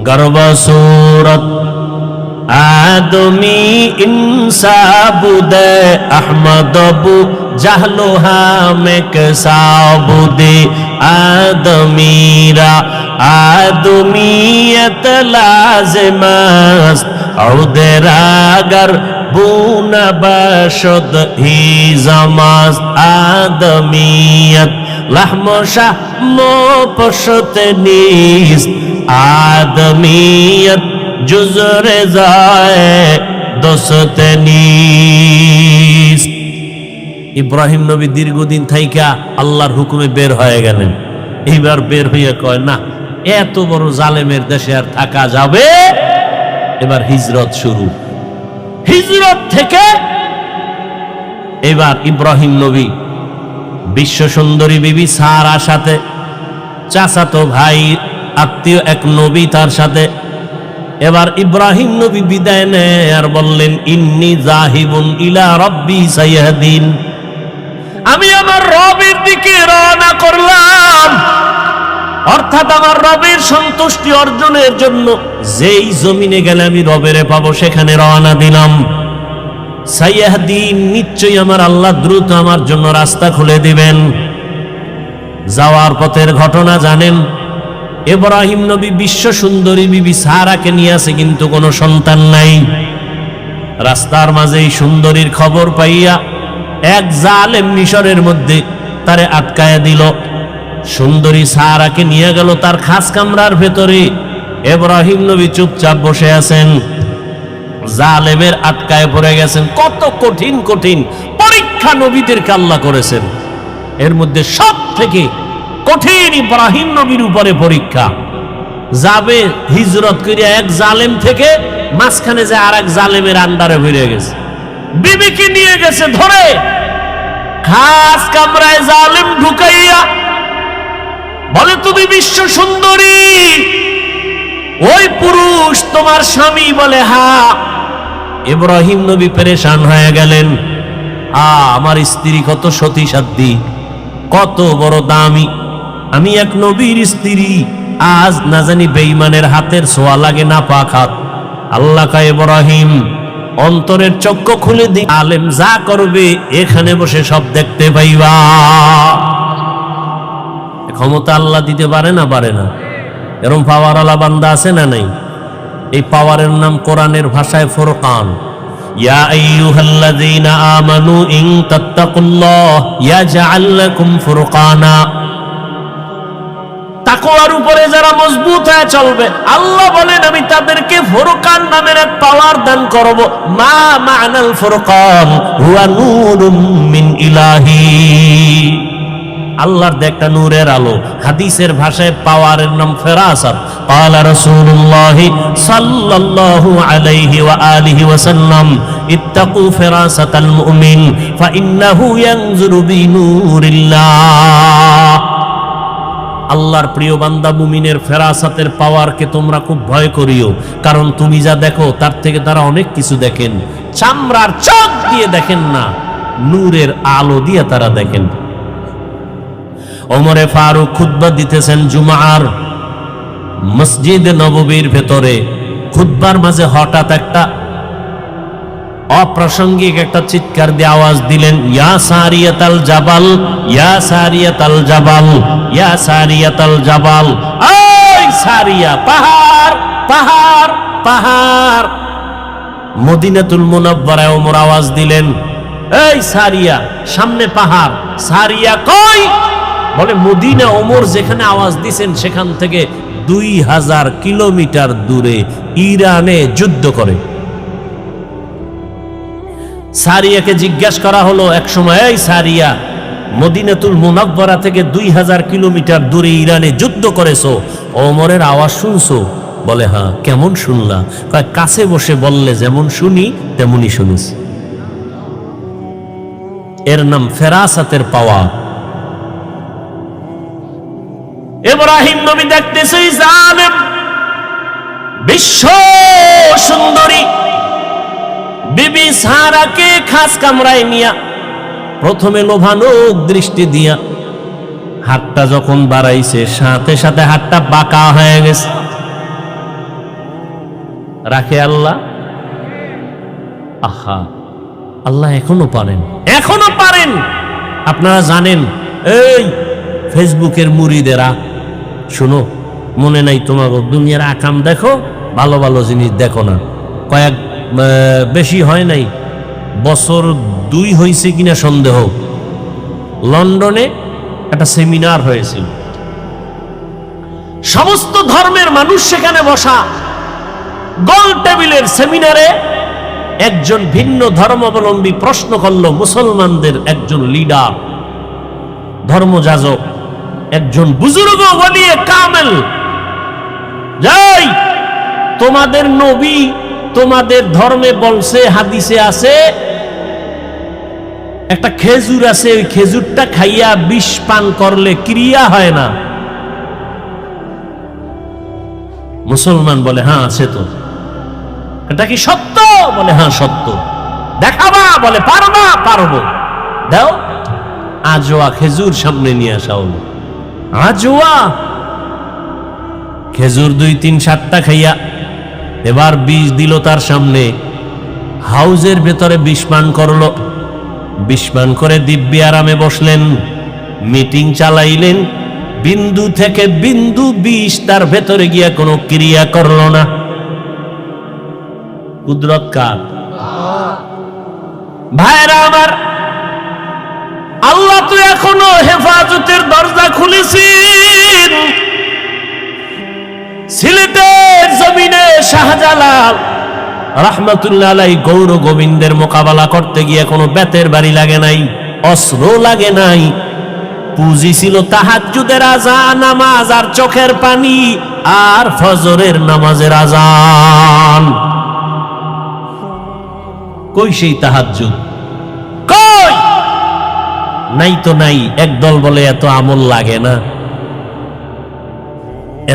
গর্ব সূরত আদমি ইনসাবুদে আহমদবু জাহলুহা মেক সাবুদে আদমিরা आदमियत लाज़िमस्त औदरागर बुना बशद ही जमास्त आदमियत लहमोशा मो पशत नीस आदमियत जुज़रे जाए दोस्त नीस। ইব্রাহিম নবী দীর্ঘদিন থাইকা আল্লাহর হুকুমে বের হয়ে গেলেন। এইবার বের হইয়া কয়, না এত বড় জালেমের দেশে আর থাকা যাবে, এবার হিজরত শুরু। হিজরত থেকে এবার ইব্রাহিম নবী বিশ্ব সুন্দরী বিবি সারার সাথে, চাচাতো ভাই আত্মীয় এক নবী তার সাথে, এবার ইব্রাহিম নবী বিদায় নেয় আর বললেন, ইন্নী জাহিবুন ইলা রাব্বি সাইয়াহদিন, আমি আমার রবের দিকে রওনা করলাম। অর্থাৎ আমার রবের সন্তুষ্টি অর্জনের জন্য যেই জমিনে গেলে আমি রবেরে পাবো সেখানে রওনা দিলাম। সাইয়াহদিন, নিশ্চয়ই আমার আল্লাহ দ্রুত আমার জন্য রাস্তা খুলে দিবেন। যাওয়ার পথের ঘটনা জানেন, ইব্রাহিম নবী বিশ্ব সুন্দরী বিবি সারাকে নিয়ে আসে, কিন্তু কোনো সন্তান নাই। রাস্তার মাঝে এই সুন্দরীর খবর পাইয়া এক জালেম মিশরের মধ্যে তারে আটকায়া দিল। সুন্দরী সারাকে নিয়ে গেল তার খাস কামরার ভেতরে। ইব্রাহিম নবী চুপচাপ বসে আছেন, জালেমের আটকায় পড়ে গেছেন। কত কঠিন কঠিন পরীক্ষা নবীদেরকে আল্লাহ করেছেন, এর মধ্যে সব থেকে কঠিন ইব্রাহিম নবীর উপরে পরীক্ষা। যাবে হিজরত করিয়া এক জালেম থেকে, মাঝখানে যে আর এক জালেমের আন্ডারে বেরিয়ে গেছে, বিবিকে নিয়ে গেছে ধরে খাস কামরায় জালেম ঢুকাইয়া বলে, তুমি বিশ্ব সুন্দরী, ওই পুরুষ তোমার স্বামী? বলে হ্যাঁ। ইব্রাহিম নবী পেরেশান হয়ে গেলেন, আমার স্ত্রী কত সতী সাধ্বী, কত বড় দামি, আমি এক নবীর স্ত্রী, আজ না জানি বেঈমানের হাতের ছোঁয়া লাগে না পাক হাত। আল্লাহ কয়, ইব্রাহিম অন্তরের চক্ষু খুলে দি, আলেম যা করবে এখানে বসে সব দেখতে পাইবা। ক্ষমতা আল্লাহ দিতে পারে না? পারে না? এরকম পাওয়ার আলা বান্দা আছে না নাই? এই পাওয়ারের নাম কোরআনের ভাষায় ফুরকান। ইয়া আইয়ুহাল্লাযীনা আমানু ইন তাত্তাকুল্লাহ ইয়াজআল লাকুম ফুরকানা। তাকওয়ার উপরে যারা মজবুত হয়ে চলবে, আল্লাহ বলেন আমি তাদেরকে ফুরকান নামের এক পাওয়ার দান করব। মা মা'নাল ফুরকান হুয়া নূরুম মিন ইলাহি, আল্লাহর একটা নূরের আলো। হাদিসের ভাষায় পাওয়ারের নাম ফেরাসাত। ক্বালা রাসূলুল্লাহ সাল্লাল্লাহু আলাইহি ওয়া আলিহি ওয়াসাল্লাম, ইত্তাকু ফিরাসাতাল মুমিন ফাইন্নাহু ইয়ানজুরু বিনূরিল্লাহ। আল্লাহর প্রিয় বান্দা মুমিনের ফেরাসাতের পাওয়ারকে তোমরা খুব ভয় করিও, কারণ তুমি যা দেখো তার থেকে তারা অনেক কিছু দেখেন। চামড়ার চোখ দিয়ে দেখেন না, নূরের আলো দিয়ে তারা দেখেন। ওমরে ফারুক খুতবা দিতেছেন জুমার মসজিদ নববীর ভেতরে। খুতবার মাঝে হঠাৎ একটা অপ্রাসঙ্গিক একটা চিৎকার দিয়ে আওয়াজ দিলেন, ইয়া সারিয়াতাল জাবাল, ইয়া সারিয়াতাল জাবাল, ইয়া সারিয়াতাল জাবাল। এই সারিয়া, পাহাড় পাহাড় পাহাড়। মদিনাতুল মুনাওয়ারায় ওমর আওয়াজ দিলেন, এই সারিয়া, সামনে পাহাড়। সারিয়া কই? বলে মদিনা। ওমর যেখানে আওয়াজ দিছেন সেখান থেকে 2000 কিলোমিটার দূরে ইরানে যুদ্ধ করে। সারিয়াকে জিজ্ঞাসা করা হলো এক সময়, এই সারিয়া, মদিনাতুল মুনাওয়ারা থেকে 2000 কিলোমিটার দূরে ইরানে যুদ্ধ করেছো, ওমরের আওয়াজ শুনছো? বলে হ্যাঁ। কেমন শুনলা? কয়, কাছে বসে বললে যেমন শুনি তেমনই শুনেছি। এর নাম ফেরাসাতের পাওয়া। ইব্রাহিম নবী দেখতেছে জালেম বিশ্ব সুন্দরী বিবি সারাকে খাস কামরায় নিয়া প্রথমে লোভানোক দৃষ্টি দিয়া হাতটা যখন বাড়াইছে, সাথে সাথে হাতটা বাঁকা হয়ে গেছে। রাখে আল্লাহ? আহা, আল্লাহ এখনো পারেন, এখনো পারেন। আপনারা জানেন, এই ফেসবুকের মুরিদেরা, শুনো, মনে নাই তোমাকে দুনিয়ার আকাম দেখো, ভালো ভালো জিনিস দেখো না। কয়েক বেশি হয় নাই, বছর 2 হয়েছে কিনা সন্দেহ, লন্ডনে একটা সেমিনার হয়েছিল, সমস্ত ধর্মের মানুষ সেখানে বসা। গোল টেবিলের সেমিনারে একজন ভিন্ন ধর্মাবলম্বী প্রশ্ন করল মুসলমানদের একজন লিডার, ধর্মযাজক, একজন বুজুর্গ ওলিয়ে কামেল, যাই তোমাদের নবী তোমাদের ধর্মে বলছে, হাদিসে আছে একটা খেজুর আছে, ওই খেজুরটা খাইয়া বিষ পান করলে ক্রিয়া হয় না। মুসলমান বলে হ্যাঁ আছে তো। এটা কি সত্য? বলে হ্যাঁ সত্য। দেখাবা? বলে পারবা? পারবো। দাও। আজোয়া খেজুর সামনে নিয়ে আসা হলো। আজোয়া খেজুর 2-3-7টা খাইয়া এবার বিষ দিল তার সামনে, হাউজের ভেতরে বিষ পান করলো। বিষ পান করে দিব্যি আরামে বসলেন, মিটিং চালাইলেন। বিন্দু থেকে বিন্দু বিষ তার ভেতরে গিয়া কোনো ক্রিয়া করলো না। কুদরত কার? ভাইরা আমার, আল্লাহ তো এখনো হেফাজতের দরজা খুলেছেন। সিলেটের জমিনে শাহজালাল রাহমাতুল্লাহ আলাইহি গৌর গোবিন্দের মোকাবেলা করতে গিয়ে কোনো বেতের বাড়ি লাগে নাই, অস্ত্র লাগে নাই। পুঁজি ছিল তাহাজ্জুদের আযান, নামাজ আর চোখের পানি, আর ফজরের নামাজের আযান। কই সেই তাহাজ্জুদ? কই? নাই তো নাই। একদল বলে এত আমল লাগে না,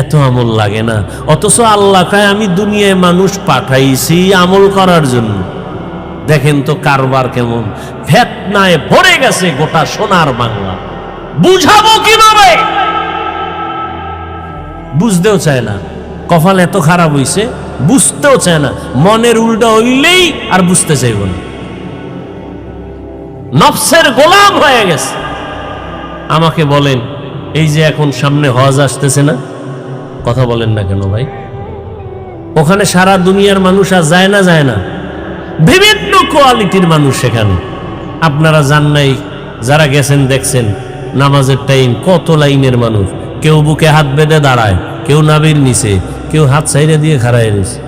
এত আমল লাগে না। অথচ আল্লাহ কয় আমি দুনিয়ায় মানুষ পাঠাইছি আমল করার জন্য। দেখেন তো কারবার কেমন, ফিতনায় ভরে গেছে গোটা সোনার বাংলা। বুঝাবো কিভাবে? বুঝতেও চায় না, কপাল এত খারাপ হইছে, বুঝতেও চায় না। মনের উল্টা হইলেই আর বুঝতে চাইব না, নফসের গোলাম হয়ে গেছে। আমাকে বলেন, এই যে এখন সামনে হজ আসতেছে না, কথা বলেন না কেন ভাই? ওখানে সারা দুনিয়ার মানুষ আর যায় না? যায় না? বিভিন্ন কোয়ালিটির মানুষ সেখানে। আপনারা জান নাই, যারা গেছেন দেখছেন, নামাজের টাইম কত লাইনের মানুষ। কেউ বুকে হাত বেঁধে দাঁড়ায়, কেউ নাবির নিচে, কেউ হাত সাইডে দিয়ে খাড়ায় রয়েছে,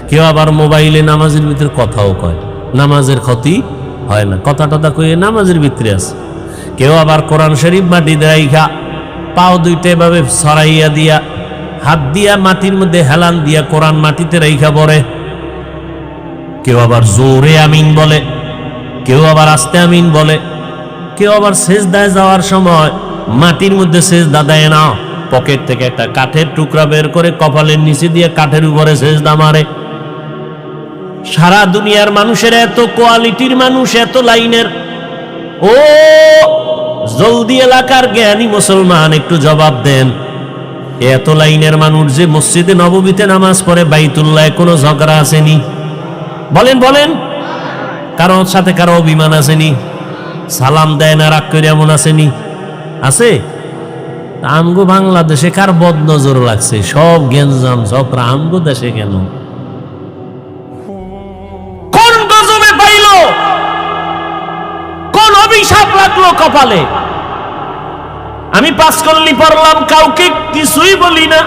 কেউ আবার মোবাইলে নামাজের ভিতরে কথাও কয়, নামাজের ক্ষতি হয় না, কথা টথা কয়ে নামাজের ভিতরে আছে। কেউ আবার কোরআন শরীফ মাটি রাইখা পাও দুইটা এভাবে ছড়াইয়া দিয়া, হাত দিয়া মাটির মধ্যে হেলান দিয়া কোরআন মাটিতে রাইখা পড়ে। কেউ আবার জোরে আমিন বলে, কেউ আবার আস্তে আমিন বলে। কেউ আবার সেজদায় যাওয়ার সময় মাটির মধ্যে সেজদা দেয় না, পকেট থেকে একটা কাঠের টুকরা বের করে কপালের নিচে দিয়ে কাঠের উপরে সেজদা মারে। সারা দুনিয়ার মানুষের এত কোয়ালিটির মানুষ, এত লাইনের। ও জলদি এলাকার জ্ঞানী মুসলমান, একটু জবাব দেন, এত লাইনের মানুষ যে মসজিদে নববীতে নামাজ পড়ে, বাইতুল্লাহ কোনো ঝগড়া আসেনি? বলেন বলেন, কারোর সাথে কারো অভিমান আসেনি? সালাম দেয় না, রাগ করে এমন আসেনি? আছে? আমগো বাংলাদেশে কার বদনজর লাগছে? সব গেঞ্জাম ঝগড়া আমগো দেশে কেন? কোন গজবে পাইল? কোন অভিশাপ লাগলো কপালে? আমি 5 কল্লি পড়লাম, কাউকে কিছুই বলি না।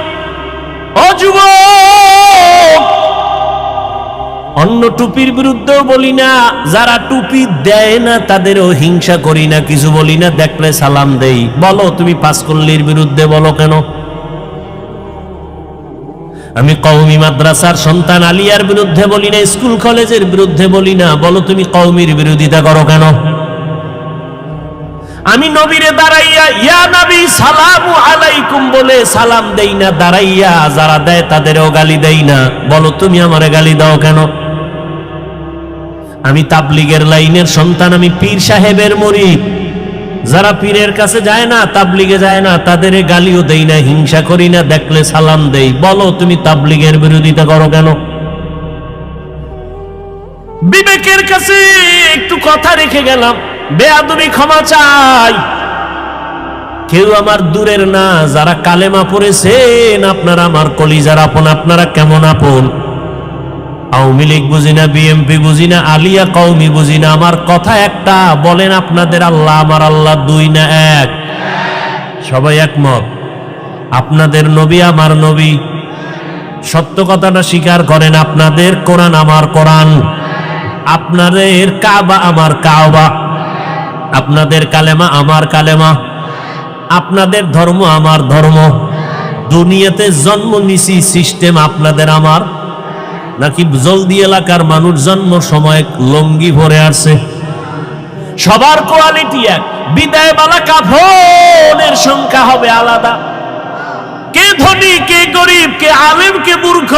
ও যুবক, অন্য টুপির বিরুদ্ধেও বলি না, যারা টুপি দেয় না তাদেরও হিংসা করি না, কিছু বলি না, দেখলে সালাম দেই। বলো তুমি 5 কল্লির বিরুদ্ধে বলো কেন? আমি কওমি মাদ্রাসার সন্তান আলিয়ার বিরুদ্ধে বলি না, স্কুল কলেজের বিরুদ্ধে বলি না, বলো তুমি কওমির বিরোধিতা করো কেন? আমি নবীরে দাঁড়াইয়া ইয়া নবী সালামু আলাইকুম বলে সালাম দেই না, দাঁড়াইয়া যারা দেয় তাদেরও গালি দেই না, বলো তুমি আমারে গালি দাও কেন? আমি তাবলীগের লাইনের সন্তান, আমি পীর সাহেবের মুরিদ। যারা পীরের কাছে যায় না, তাবলীগে যায় না, তাদের গালিও দেই না, হিংসা করি না, দেখলে সালাম দেই। বলো তুমি তাবলীগের বিরোধিতা করো কেন? বিবেকের কাছে একটু কথা রেখে গেলাম, বেয়াদবি ক্ষমা চাই। কেউ আমার দূরের না, যারা কালেমা পড়েছেন আপনারা আমার কলিজার আপন। আপনারা কেমন আপন? আওয়ামী লীগ বুঝি না, বিএমপি বুঝি না, আলিয়া কওমি বুঝি না, আমার কথা একটা, বলেন আপনাদের আল্লাহ আমার আল্লাহ দুই না এক? সবাই একমত? আপনাদের নবী আমার নবী, সত্য কথাটা স্বীকার করেন। আপনাদের কোরআন আমার কোরআন, আপনাদের কাবা আমার কাবা, আপনাদের কালেমা আমার কালেমা, আপনাদের ধর্ম আমার ধর্ম। দুনিয়াতে জন্ম নিছি সিস্টেম আপনাদের আমার, নাকি জলদি এলাকার মানুষ জন্ম সময় লঙ্গি ভরে আসছে? সবার কোয়ালিটি এক, বিদায় বালা কাফনের সংখ্যা হবে আলাদা। কে ধনী, কে গরিব, কে আলেম, কে মূর্খ,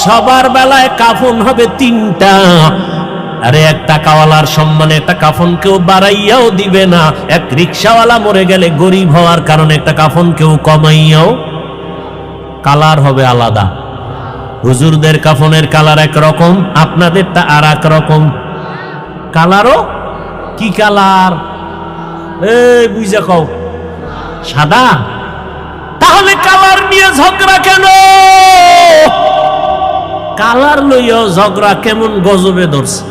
সবার বেলায় কাফন হবে তিনটা। আরে এক টাকাওয়ালার সম্মানে একটা কাফন কেউ বাড়াইয়াও দিবে না। এক রিক্সাওয়ালা মরে গেলে গরিব হওয়ার কারণে একটা কাফন কেউ কমাইয়াও, কালার হবে আলাদা। হুজুরদের কাফনের কালার একরকম, আপনাদেরটা আর এক রকম। কালারও কি কালার? এই বুঝা কও, সাদা? তাহলে কালার নিয়ে ঝগড়া কেন? কালার লইয়াও ঝগড়া কেমন গজবে ধরছে?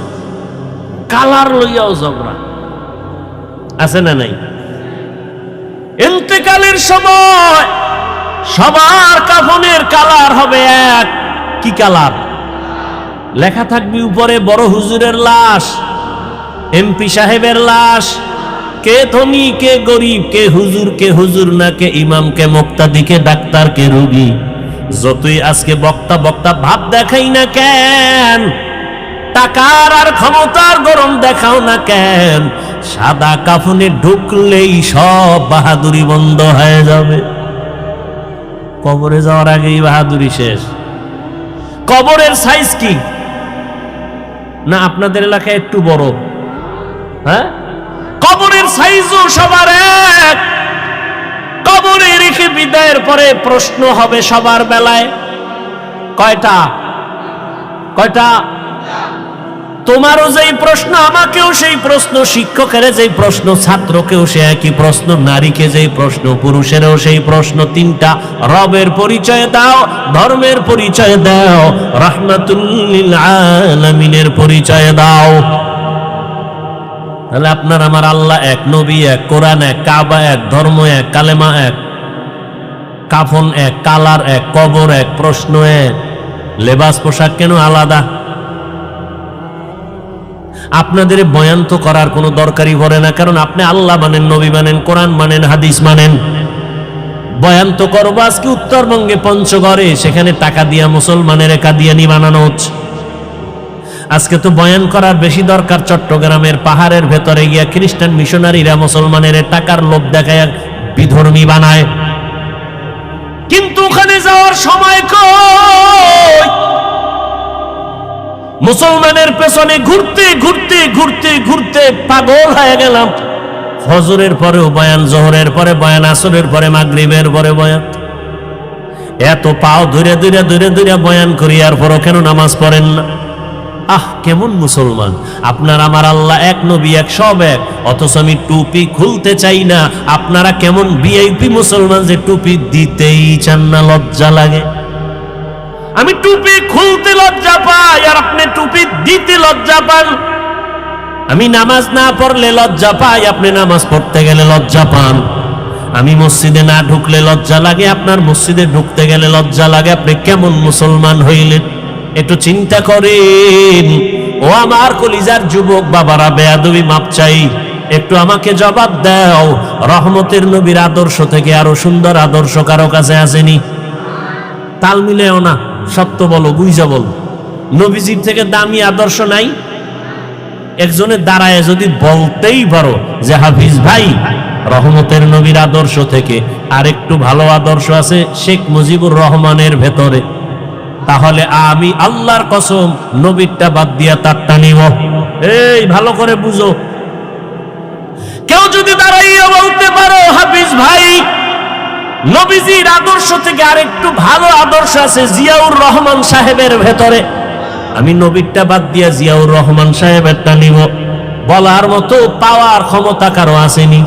কালার লইয়াও ঝগড়া আছে না নাই? ইন্তেকালের সময় সবার কাফনের কালার হবে এক। কি কালার? লেখা থাকবে উপরে বড় হুজুরের লাশ, এমপি সাহেবের লাশ, কে ধনী কে গরিব, কে হুজুর না, কে ইমাম, কে মুক্তাদি, কে ডাক্তার, কে রোগী। যতই আজকে বক্তা বক্তা ভাব দেখাই না কেন, টাকার আর ক্ষমতার গরম দেখাও না কেন, সাদা কাফনে ঢুকলেই সব বাহাদুরি বন্ধ হয়ে যাবে। কবরে যাওয়ার আগেই বাহাদুরি শেষ। কবরের সাইজ কি না আপনাদের এলাকায় একটু বড়? হ্যাঁ, কবরের সাইজও সবার এক। কবরে রেখে বিদায়ের পরে প্রশ্ন হবে সবার বেলায়। কয়টা? কয়টা? তোমারও যেই প্রশ্ন, আমাকেও সেই প্রশ্ন, শিক্ষকের যেই প্রশ্ন, ছাত্রকেও সে একই প্রশ্ন, নারীকে যেই প্রশ্ন, পুরুষেরও সেই প্রশ্ন। তিনটা। রবের পরিচয় দাও, ধর্মের পরিচয় দাও, রাহমাতুল লিল আলামিনের পরিচয় দাও। তাহলে আপনার আমার আল্লাহ এক, নবী এক, কোরআন এক, কাবা এক, ধর্ম এক, কালেমা এক, কাফন এক, কালার এক, কবর এক, প্রশ্ন এক। লেবাস পোশাক কেন আলাদা? আপনাদের বয়ান তো করার কোনো দরকারই পড়ে না, কারণ আপনি আল্লাহ মানেন, নবী মানেন, কোরআন মানেন, হাদিস মানেন। বয়ান তো করবো আজকে উত্তরবঙ্গে পঞ্চগড়ে, সেখানে টাকা দিয়া মুসলমানের কাদিয়ানি বানানো হচ্ছে। আজকে তো বয়ান করার বেশি দরকার চট্টগ্রামের পাহাড়ের ভেতরে গিয়া খ্রিস্টান মিশনারিরা মুসলমানের টাকার লোভ দেখায় বিধর্মী বানায়। কিন্তু ওখানে যাওয়ার সময় কই? মুসলমানের পেছনে ঘুরতে ঘুরতে ঘুরতে ঘুরতে পাগল হয়ে গেলাম। ফজরের পরেও বয়ান, জোহরের পরে বয়ান, আসরের পরে মাগরিবের পরে বয়ান। এত পাও ধরে ধরে ধরে ধরে বয়ান করি, আর পরও কেন নামাজ পড়েন না? আহ, কেমন মুসলমান? আপনার আমার আল্লাহ এক, নবী এক, সব এক, অথচ আমি টুপি খুলতে চাই না। আপনারা কেমন ভিআইপি মুসলমান যে টুপি দিতেই চান না, লজ্জা লাগে। আমি টুপি খুলতে লজ্জা পাই, আর আপনি টুপি দিতে লজ্জা পান। আমি নামাজ না পড়লে লজ্জা পাই, আপনি নামাজ পড়তে গেলে লজ্জা পান। আমি মসজিদে না ঢুকলে লজ্জা লাগে, আপনার মসজিদে ঢুকতে গেলে লজ্জা লাগে। আপনি কেমন মুসলমান হইলেন? একটু চিন্তা করেন। ও আমার কলিজার যুবক বাবারা, বেয়াদবি মাপ চাই, একটু আমাকে জবাব দাও। রহমতের নবীর আদর্শ থেকে আরো সুন্দর আদর্শ কারো কাছে আসেনি? তাল মিলেও না, সত্য বলো, বুঝা বলো। নবীজির থেকে দামি আদর্শ নাই? একজনের দাঁড়ায় যদি বলতেই পারো যে হাফিজ ভাই, রহমতের নবীর আদর্শ থেকে আরেকটু ভালো আদর্শ আছে শেখ মুজিবুর রহমানের ভেতরে, তাহলে আমি আল্লাহর কসম নবীরটা বাদ দিয়া তারটা নিব। এই ভালো করে বুঝো। কেউ যদি দাঁড়াইয়া বলতে পারো হাফিজ ভাই, নবীজির আদর্শ থেকে আরেকটু ভালো আদর্শ আছে জিয়াউর রহমান সাহেবের ভেতরে, আমি নবীরটা বাদ দিয়া জিয়াউর রহমান সাহেবেরটা নিব, বলার মতো পাওয়ার ক্ষমতা কারো আসেনি?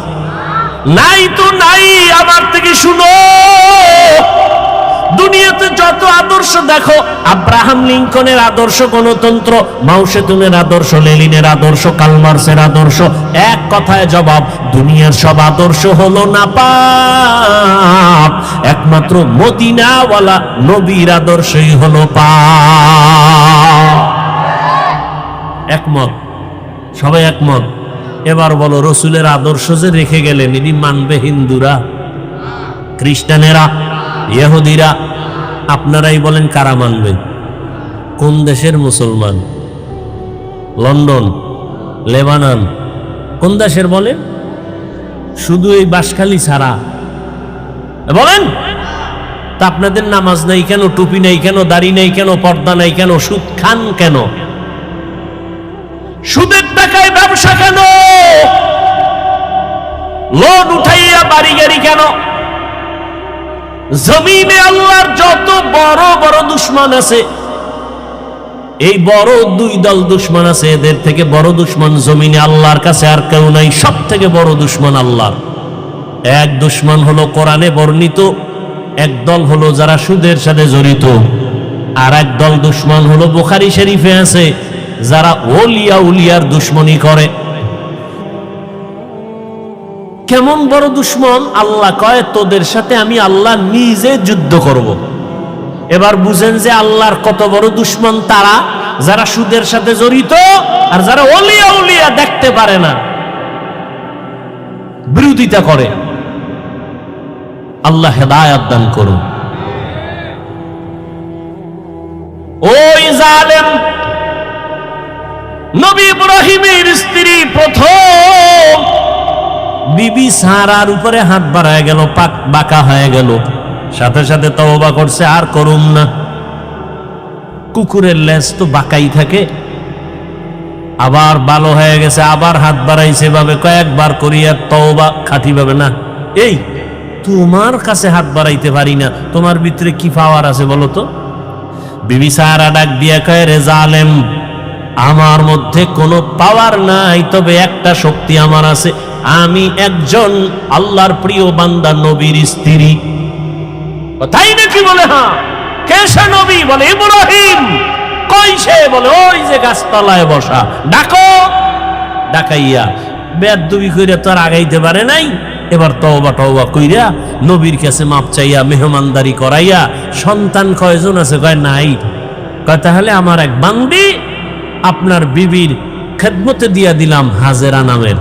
নাই তো নাই, আমার থেকে শুনো। দুনিয়াতে যত আদর্শ দেখো, আব্রাহাম লিঙ্কনের আদর্শ গণতন্ত্র, মাও সেতুনের আদর্শ, লেনিনের আদর্শ, কার্ল মার্ক্সের আদর্শ, এক কথায় জবাব, দুনিয়ার সব আদর্শ হলো নাপাক, একমাত্র মদিনাওয়ালা নবীর আদর্শই হলো পাক। একমত, সবাই একমত। এবার বলো, রসুলের আদর্শ যে রেখে গেলেন, এটি মানবে হিন্দুরা, খ্রিস্টানেরা, ইহুদিরা? আপনারাই বলেন কারা মানবে? কোন দেশের মুসলমান? লন্ডন, লেবানন, কোন দেশের বলেন? শুধু এই বাঁশখালী ছাড়া বলেন। তা আপনাদের নামাজ নাই কেন, টুপি নাই কেন, দাড়ি নাই কেন, পর্দা নাই কেন, সুদ খান কেন, সুদের টাকায় ব্যবসা কেন, লোন উঠাইয়া বাড়ি গাড়ি কেন? জমিনে আল্লাহর যত বড় বড় দুশ্মন আছে, এই বড় দুই দল দুশ্মন আছে, এদের থেকে বড় দুশ্মন জমিনে আল্লাহর কাছে আর কেউ নাই। সব থেকে বড় দুশ্মন আল্লাহর। এক দুশ্মন হলো কোরআনে বর্ণিত, এক দল হলো যারা সুদের সাথে জড়িত, আর এক দল দুশ্মন হলো বুখারী শরীফে আছে, যারা ওলিয়া উলিয়ার দুশ্মনী করে। কেমন বড় দুশ্মন? আল্লাহ কয়, তোদের সাথে আমি আল্লাহ নিজে যুদ্ধ করব। এবার বুঝেন যে আল্লাহর কত বড় দুশ্মন তারা, যারা সুদের সাথে জড়িত আর যারা ওলিয়া উলিয়া দেখতে পারে না, বিরোধিতা করে। আল্লাহ হেদায়েত দান করুন। ওই জালেম নবী ইব্রাহিমের স্ত্রী প্রথম বিবি সারার উপরে হাত বাড়ায় গেল, পাক বাঁকা হয়ে গেল, সাথে সাথে তওবা করছে, আর করুম না। কুকুরের লেজ তো বাঁকাই থাকে, আবার ভালো হয়ে গেছে, আবার হাত বাড়াইছে ভাবে কয়েকবার করিয়া তওবা খাঁটি ভাবে না। এই তোমার কাছে হাত বাড়াইতে পারি না, তোমার ভিতরে কি পাওয়ার আছে বলো তো? বিবি সারা ডাক দিয়া কয়, রে জালেম, আমার মধ্যে কোনো পাওয়ার নাই, তবে একটা শক্তি আমার আছে, আমি একজন আল্লাহর প্রিয় বান্দা নবীর স্ত্রী। তাই নাকি? বলে হ্যাঁ। কে সে নবী? বলে ইব্রাহিম। কই সে? বলে ওই যে গাছতলায় বসা। ডাকো। ডাকাইয়া বেয়াদবি কইরা তো আর আগাইতে পারে নাই, এবার তওবা টওবা কইরা নবীর কাছে মাপ চাইয়া মেহমানদারি করাইয়া, সন্তান কয়জন আছে? কয় নাই। কয় তাহলে আমার এক বান্দি আপনার বিবির খেদমতে দিয়া দিলাম, হাজেরা নামের।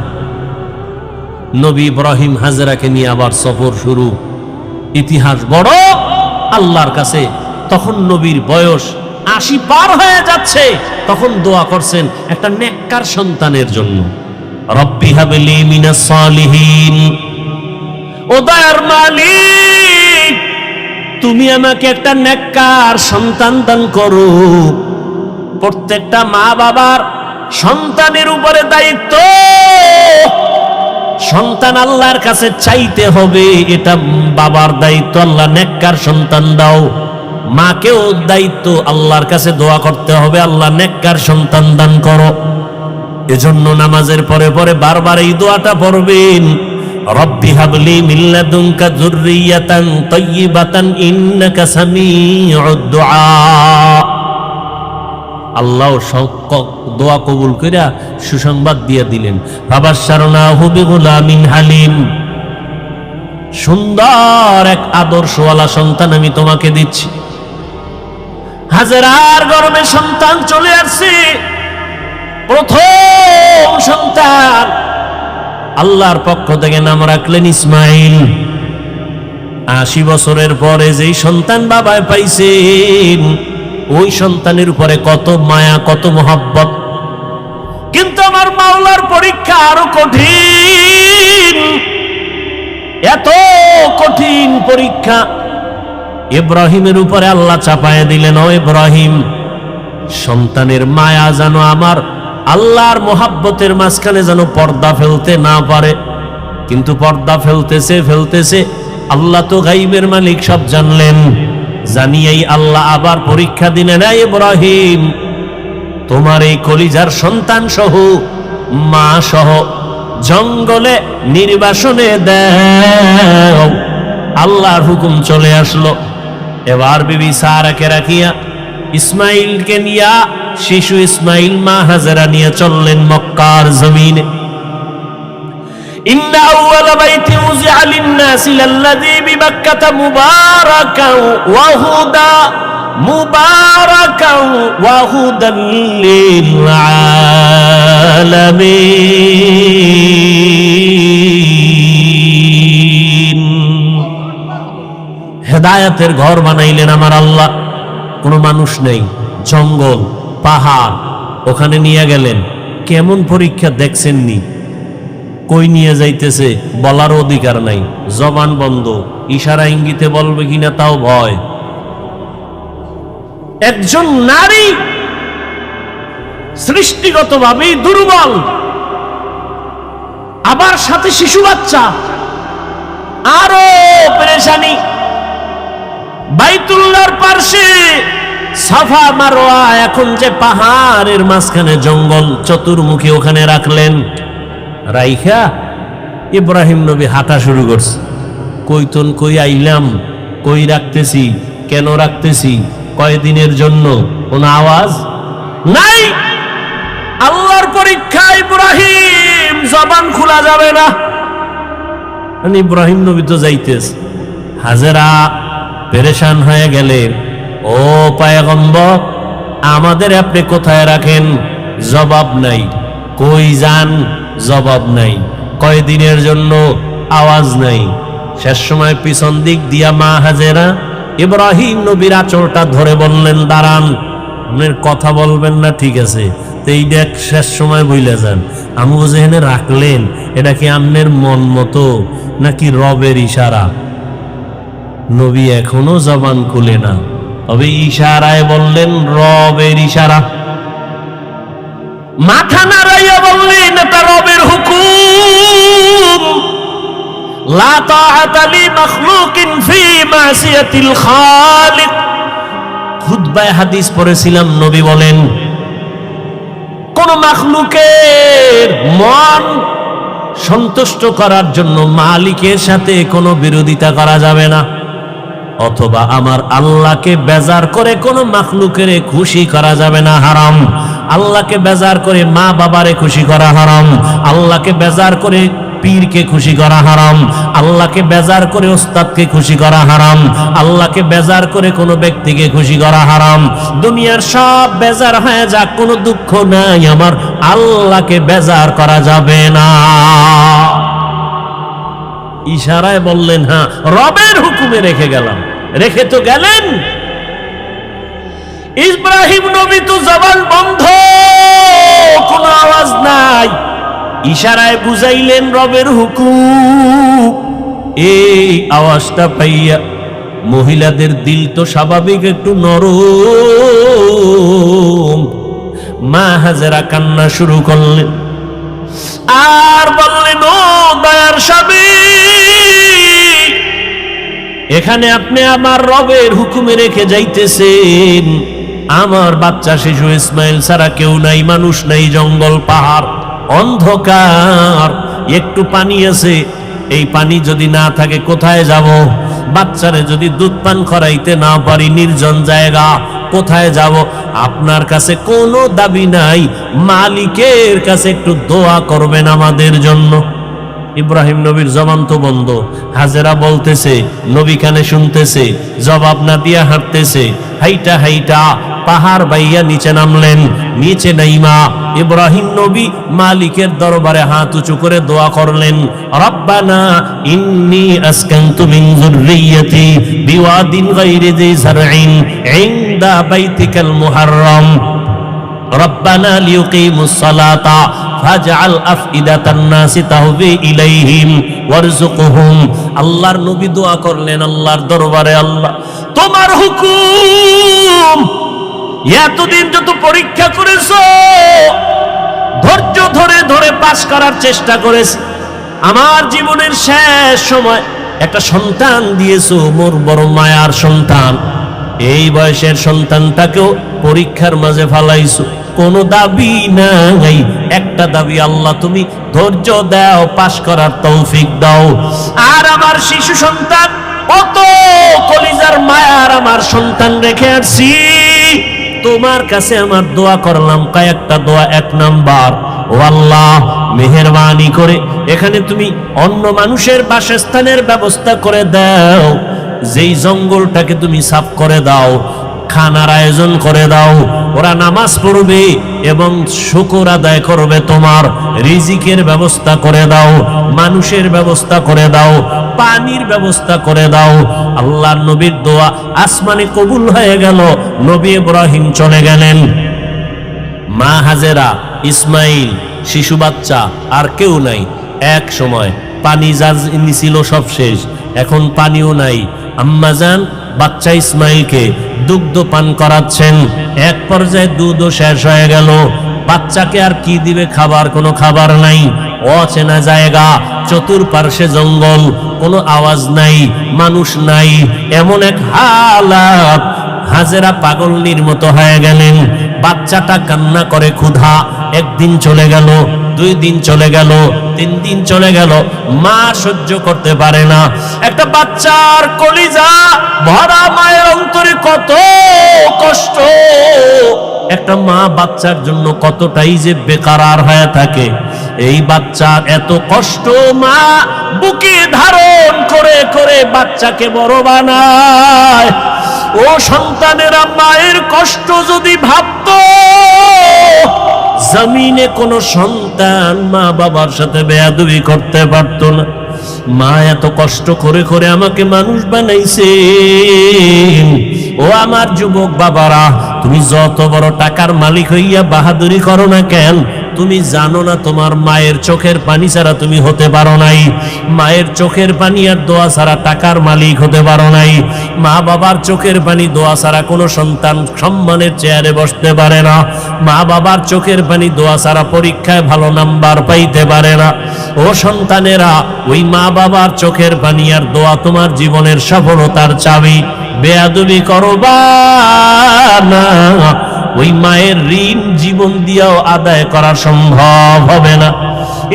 নবী ইব্রাহিম হাজেরাকে নিয়ে আবার সফর শুরু। ইতিহাস বড় আল্লাহর কাছে। তখন নবীর বয়স 80 পার হয়ে যাচ্ছে, তখন দোয়া করছেন একটা নেককার সন্তানের জন্য। রব্বি হাবলি মিনাস সালিহিন, ও দয়ার মালিক তুমি আমাকে একটা নেককার সন্তান দান করো। প্রত্যেকটা মা বাবার সন্তানের উপরে দায়িত্ব, সন্তান আল্লাহর কাছে চাইতে হবে, এটা বাবার দায়িত্ব, আল্লাহ নেককার সন্তান দাও। মাকেও দায়িত্ব, আল্লাহর কাছে দোয়া করতে হবে, আল্লাহ নেককার সন্তান দান করো। এজন্য নামাজের পরে পরে বারবার এই দোয়াটা পড়বেন, রব্বি হাবলি মিন লাদুনকা যুররিয়াতান তাইয়্যিবাতান ইন্নাকা সামিউদ দুআ। আল্লাহ দোয়া কবুল কইরা সুসংবাদ দিয়ে দিলেন, ফাবাশশারনাহু বিগুলামিন হালিম, সুন্দর এক আদর্শওয়ালা সন্তান আমি তোমাকে দিচ্ছি। হাজেরার গর্ভে সন্তান চলে আসছে, প্রথম সন্তান। আল্লাহর পক্ষ থেকে নাম রাখলেন ইসমাইল। 80 বছরের পরে যেই সন্তান বাবায় পাইছেন, ওই সন্তানের উপরে কত মায়া, কত মোহাব্বত। কিন্তু আমার মাওলার পরীক্ষা আরো কঠিন, এত কঠিন পরীক্ষা ইব্রাহিমের উপরে আল্লাহ চাপায় দিলেন। ও ইব্রাহিম, সন্তানের মায়া যেন আমার আল্লাহর মোহাব্বতের মাঝখানে যেন পর্দা ফেলতে না পারে। কিন্তু পর্দা ফেলতেছে। আল্লাহ তো গাইবের মালিক, সব জানলেন। জানিয়েই আল্লাহ আবার পরীক্ষা দিলেন, এই ইব্রাহিম, তোমার এই কলিজার সন্তান সহ, মা সহ জঙ্গলে নির্বাসনে দাও। আল্লাহর হুকুম চলে আসলো। এবার বিবি সারাকে রাখিয়া ইসমাইলকে নিয়া, শিশু ইসমাইল মা হাজেরা নিয়ে চললেন মক্কার জমিনে। ইন্না আউওয়ালা বাইতি উযিআ লিন-নাসি লাল্লাযী বিবাক্কাতা মুবারাকান ওয়া হুদা মুবারাকান ওয়া হুদান লিল আলামিন। হেদায়েতের ঘর বানাইলেন আমার আল্লাহ। কোনো মানুষ নেই, জঙ্গল, পাহাড়, ওখানে নিয়ে গেলেন। কেমন পরীক্ষা দেখছেননি? কই নিয়ে যাইতেছে বলার অধিকার নাই, জবান বন্ধ, ইশারা ইঙ্গিতে বলবে কিনা তাও ভয়। একজন নারী সৃষ্টিগতভাবেই দুর্বল, আবার সাথে শিশু বাচ্চা, আরো পেরেশানি। বাইতুল্লাহর পাশে সাফা মারওয়া, এখন যে পাহাড়ের মাঝখানে জঙ্গল, চতুর্মুখী ওখানে রাখলেন। রাইখা ইব্রাহিম নবী হাঁটা শুরু করছে। কইতন কই আইলাম, কই রাখতেছি, কেন রাখতেছি, কয়দিনের জন্য, কোন আওয়াজ নাই। আল্লাহর পরীক্ষা ইব্রাহিম, জবান খোলা যাবে না। ইব্রাহিম নবী তো যাইতেছে। হাজেরা পেরেশান হয়ে গেলেন, ও পয়গম্বর, আমাদের আপনি কোথায় রাখেন? জবাব নাই। কই যান? জবাব নাই। কয়দিনের জন্য? আওয়াজ নাই। শেষ সময় পিছন দিক দিয়া মা হাজেরা ইব্রাহিম নবীর আঁচলটা ধরে বললেন, দাঁড়ান, আপনার কথা বলবেন না, ঠিক আছে, তো এই দেখ শেষ সময় বইলে যান। আমি যেখানে রাখলেন, এটা কি আপনার মন মতো নাকি রবের ইশারা? নবী এখনো জবান খুলে না, তবে ইশারায় বললেন রবের ইশারা। মাথা নাড়াইয়া বললেন, এটা রবের হুকুম। লা তাআতা লিমাখলুকিন ফি মাসিয়াতিল খালিক। খুতবায় হাদিস পড়েছিলাম, নবী বলেন, কোন মাখলুকের মন সন্তুষ্ট করার জন্য মালিকের সাথে কোনো বিরোধিতা করা যাবে না, অথবা আমার আল্লাহকে বেজার করে কোনো মাখলুকের খুশি করা যাবে না, হারাম। আল্লাহকে বেজার করে মা বাবারে খুশি করা হারাম। আল্লাহকে বেজার করে পীরকে খুশি করা হারাম। আল্লাহকে বেজার করে ওস্তাদকে খুশি করা হারাম। আল্লাহকে বেজার করে কোনো ব্যক্তিকে খুশি করা হারাম। দুনিয়ার সব বেজার হয়ে যাক, কোনো দুঃখ নাই, আমার আল্লাহকে বেজার করা যাবে না। ইশারায় বললেন, হ্যাঁ, রবের হুকুমে রেখে গেলাম। রেখে তো গেলেন। ইব্রাহিম নবী তো জবান বন্ধ, কোনো আওয়াজ নাই। ইশারায় বুঝাইলেন রবের হুকুম। এই আওয়াজটা পাইয়া মহিলাদের দিল তো স্বাভাবিক একটু নরম। মা হাজেরা কান্না শুরু করলেন আর বললেন, ও দয়ার স্বামী, এখানে আপনি আমার রবের হুকুমে রেখে যাইতেছেন। আমার বাচ্চা শিশু ইসমাইল ছাড়া কেউ নাই, মানুষ নাই, জঙ্গল, পাহাড়, অন্ধকার, একটু পানি আছে, এই পানি যদি না থাকে কোথায় যাব? বাচ্চারে যদি দুধ পান করাইতে না পারি, নির্জন জায়গা, কোথায় যাব? আপনার কাছে কোনো দাবি নাই, মালিকের কাছে একটু দোয়া করবেন আমাদের জন্য। ইব্রাহিম নবীর জবান তো বন্ধ। হাজেরা বলতেছে, নবী কানে শুনতেছে, জবাব না দিয়া হাঁটতেছে। হাইটা হাইটা পাহাড় বাইয়া নিচে নামলেন। নিচে নাইমা ইব্রাহিম নবী মালিকের দরবারে হাত উঁচু করে দোয়া করলেন, রব্বানা ইন্নী আসকানতু মিন যুররিয়্যাতি বিওয়াদিন গায়রি যি যারইন ইনদা বাইতিকাল মুহাররম রব্বানা লিয়ুকিমুস সালাতা ফাজআল আফইদাতান নাসি তাহবি ইলাইহিম ওয়ারযুকহুম। আল্লাহর নবী দোয়া করলেন আল্লাহর দরবারে, আল্লাহ তোমার হুকুম, এতদিন যত পরীক্ষা করেছো, ধৈর্য ধরে ধরে পাস করার চেষ্টা করেছি, আমার জীবনের শেষ সময় একটা সন্তান দিয়েছো, মোর বড় মায়ার সন্তান। এই বয়সের সন্তানটাকেও পরীক্ষার মাঝে ফালাইছো, কোনো দাবি নাই, একটা দাবি, আল্লাহ তুমি ধৈর্য দাও, পাশ করার তৌফিক দাও। আর আমার শিশু সন্তান, কত কলিজার মায়ার আমার সন্তান রেখে আসছি, তোমার কাছে আমার দোয়া করলাম কয়েকটা দোয়া। এক নাম্বার, ও আল্লাহ মেহেরবানি করে এখানে তুমি অন্য মানুষের বাসস্থানের ব্যবস্থা করে দাও, যেই জঙ্গলটাকে তুমি সাফ করে দাও, খানার আয়োজন করে দাও, ওরা নামাজ পড়বে এবং শুকর আদায় করবে, তোমার রিজিকের ব্যবস্থা করে দাও, মানুষের ব্যবস্থা করে দাও, পানির ব্যবস্থা করে দাও। আল্লাহর নবীর দোয়া আসমানে কবুল হয়ে গেল। নবী ইব্রাহিম চলে গেলেন, মা হাজেরা, ইসমাইল, শিশু বাচ্চা, আর কেউ নাই। এক সময় পানি যা ছিল সব শেষ, এখন পানিও নাই। আম্মাজান বাচ্চা ইসমাইলকে দুগ্ধ পান করাচ্ছেন, এক পর্যায়ে দুধও শেষ হয়ে গেল। বাচ্চাকে আর কি দিবে, খাবার, কোনো খাবার নাই, অচেনা জায়গা, চতুর্পার্শ্বে জঙ্গল, কোনো আওয়াজ নাই, মানুষ নাই, এমন এক হালাত। হাজেরা পাগলনির মতো হয়ে গেলেন। বাচ্চাটা কান্না করে ক্ষুধা। একদিন চলে গেল, 2 দিন চলে গেল, 3 দিন চলে গেল, মা সহ্য করতে পারে না। একটা বাচ্চার কলিজা ভরা মায়ের অন্তরে কত কষ্ট, একটা মা বাচ্চার জন্য কতটাই যে বেকারার হয়ে থাকে। এই বাচ্চার এত কষ্ট, মা বুকে ধারণ করে করে বাচ্চাকে বড় বানায়। ও সন্তানেরা, মায়ের কষ্ট যদি ভাবতো, জমিনে কোন সন্তান মা বাবার সাথে বেয়াদবি করতে পারতো না। মা এত কষ্ট করে করে আমাকে মানুষ বানাইছে। ও আমার যুবক বাবারা, তুমি যত বড় টাকার মালিক হইয়া বাহাদুরি করো না কেন, তুমি জানো না তোমার মায়ের চোখের পানি ছাড়া তুমি হতে পারো নাই। মায়ের চোখের পানি আর দোয়া ছাড়া টাকার মালিক হতে পারো নাই। মা বাবার চোখের পানি দোয়া ছাড়া কোনো সন্তান সম্মানের চেয়ারে বসতে পারে না। মা বাবার চোখের পানি দোয়া ছাড়া পরীক্ষায় ভালো নাম্বার পাইতে পারে না। ও সন্তানেরা, ওই মা বাবার চোখের পানি আর দোয়া তোমার জীবনের সফলতার চাবি। বেয়াদবি করবা না, ওই মায়ের ঋণ জীবন দিয়েও আদায় করা সম্ভব হবে না।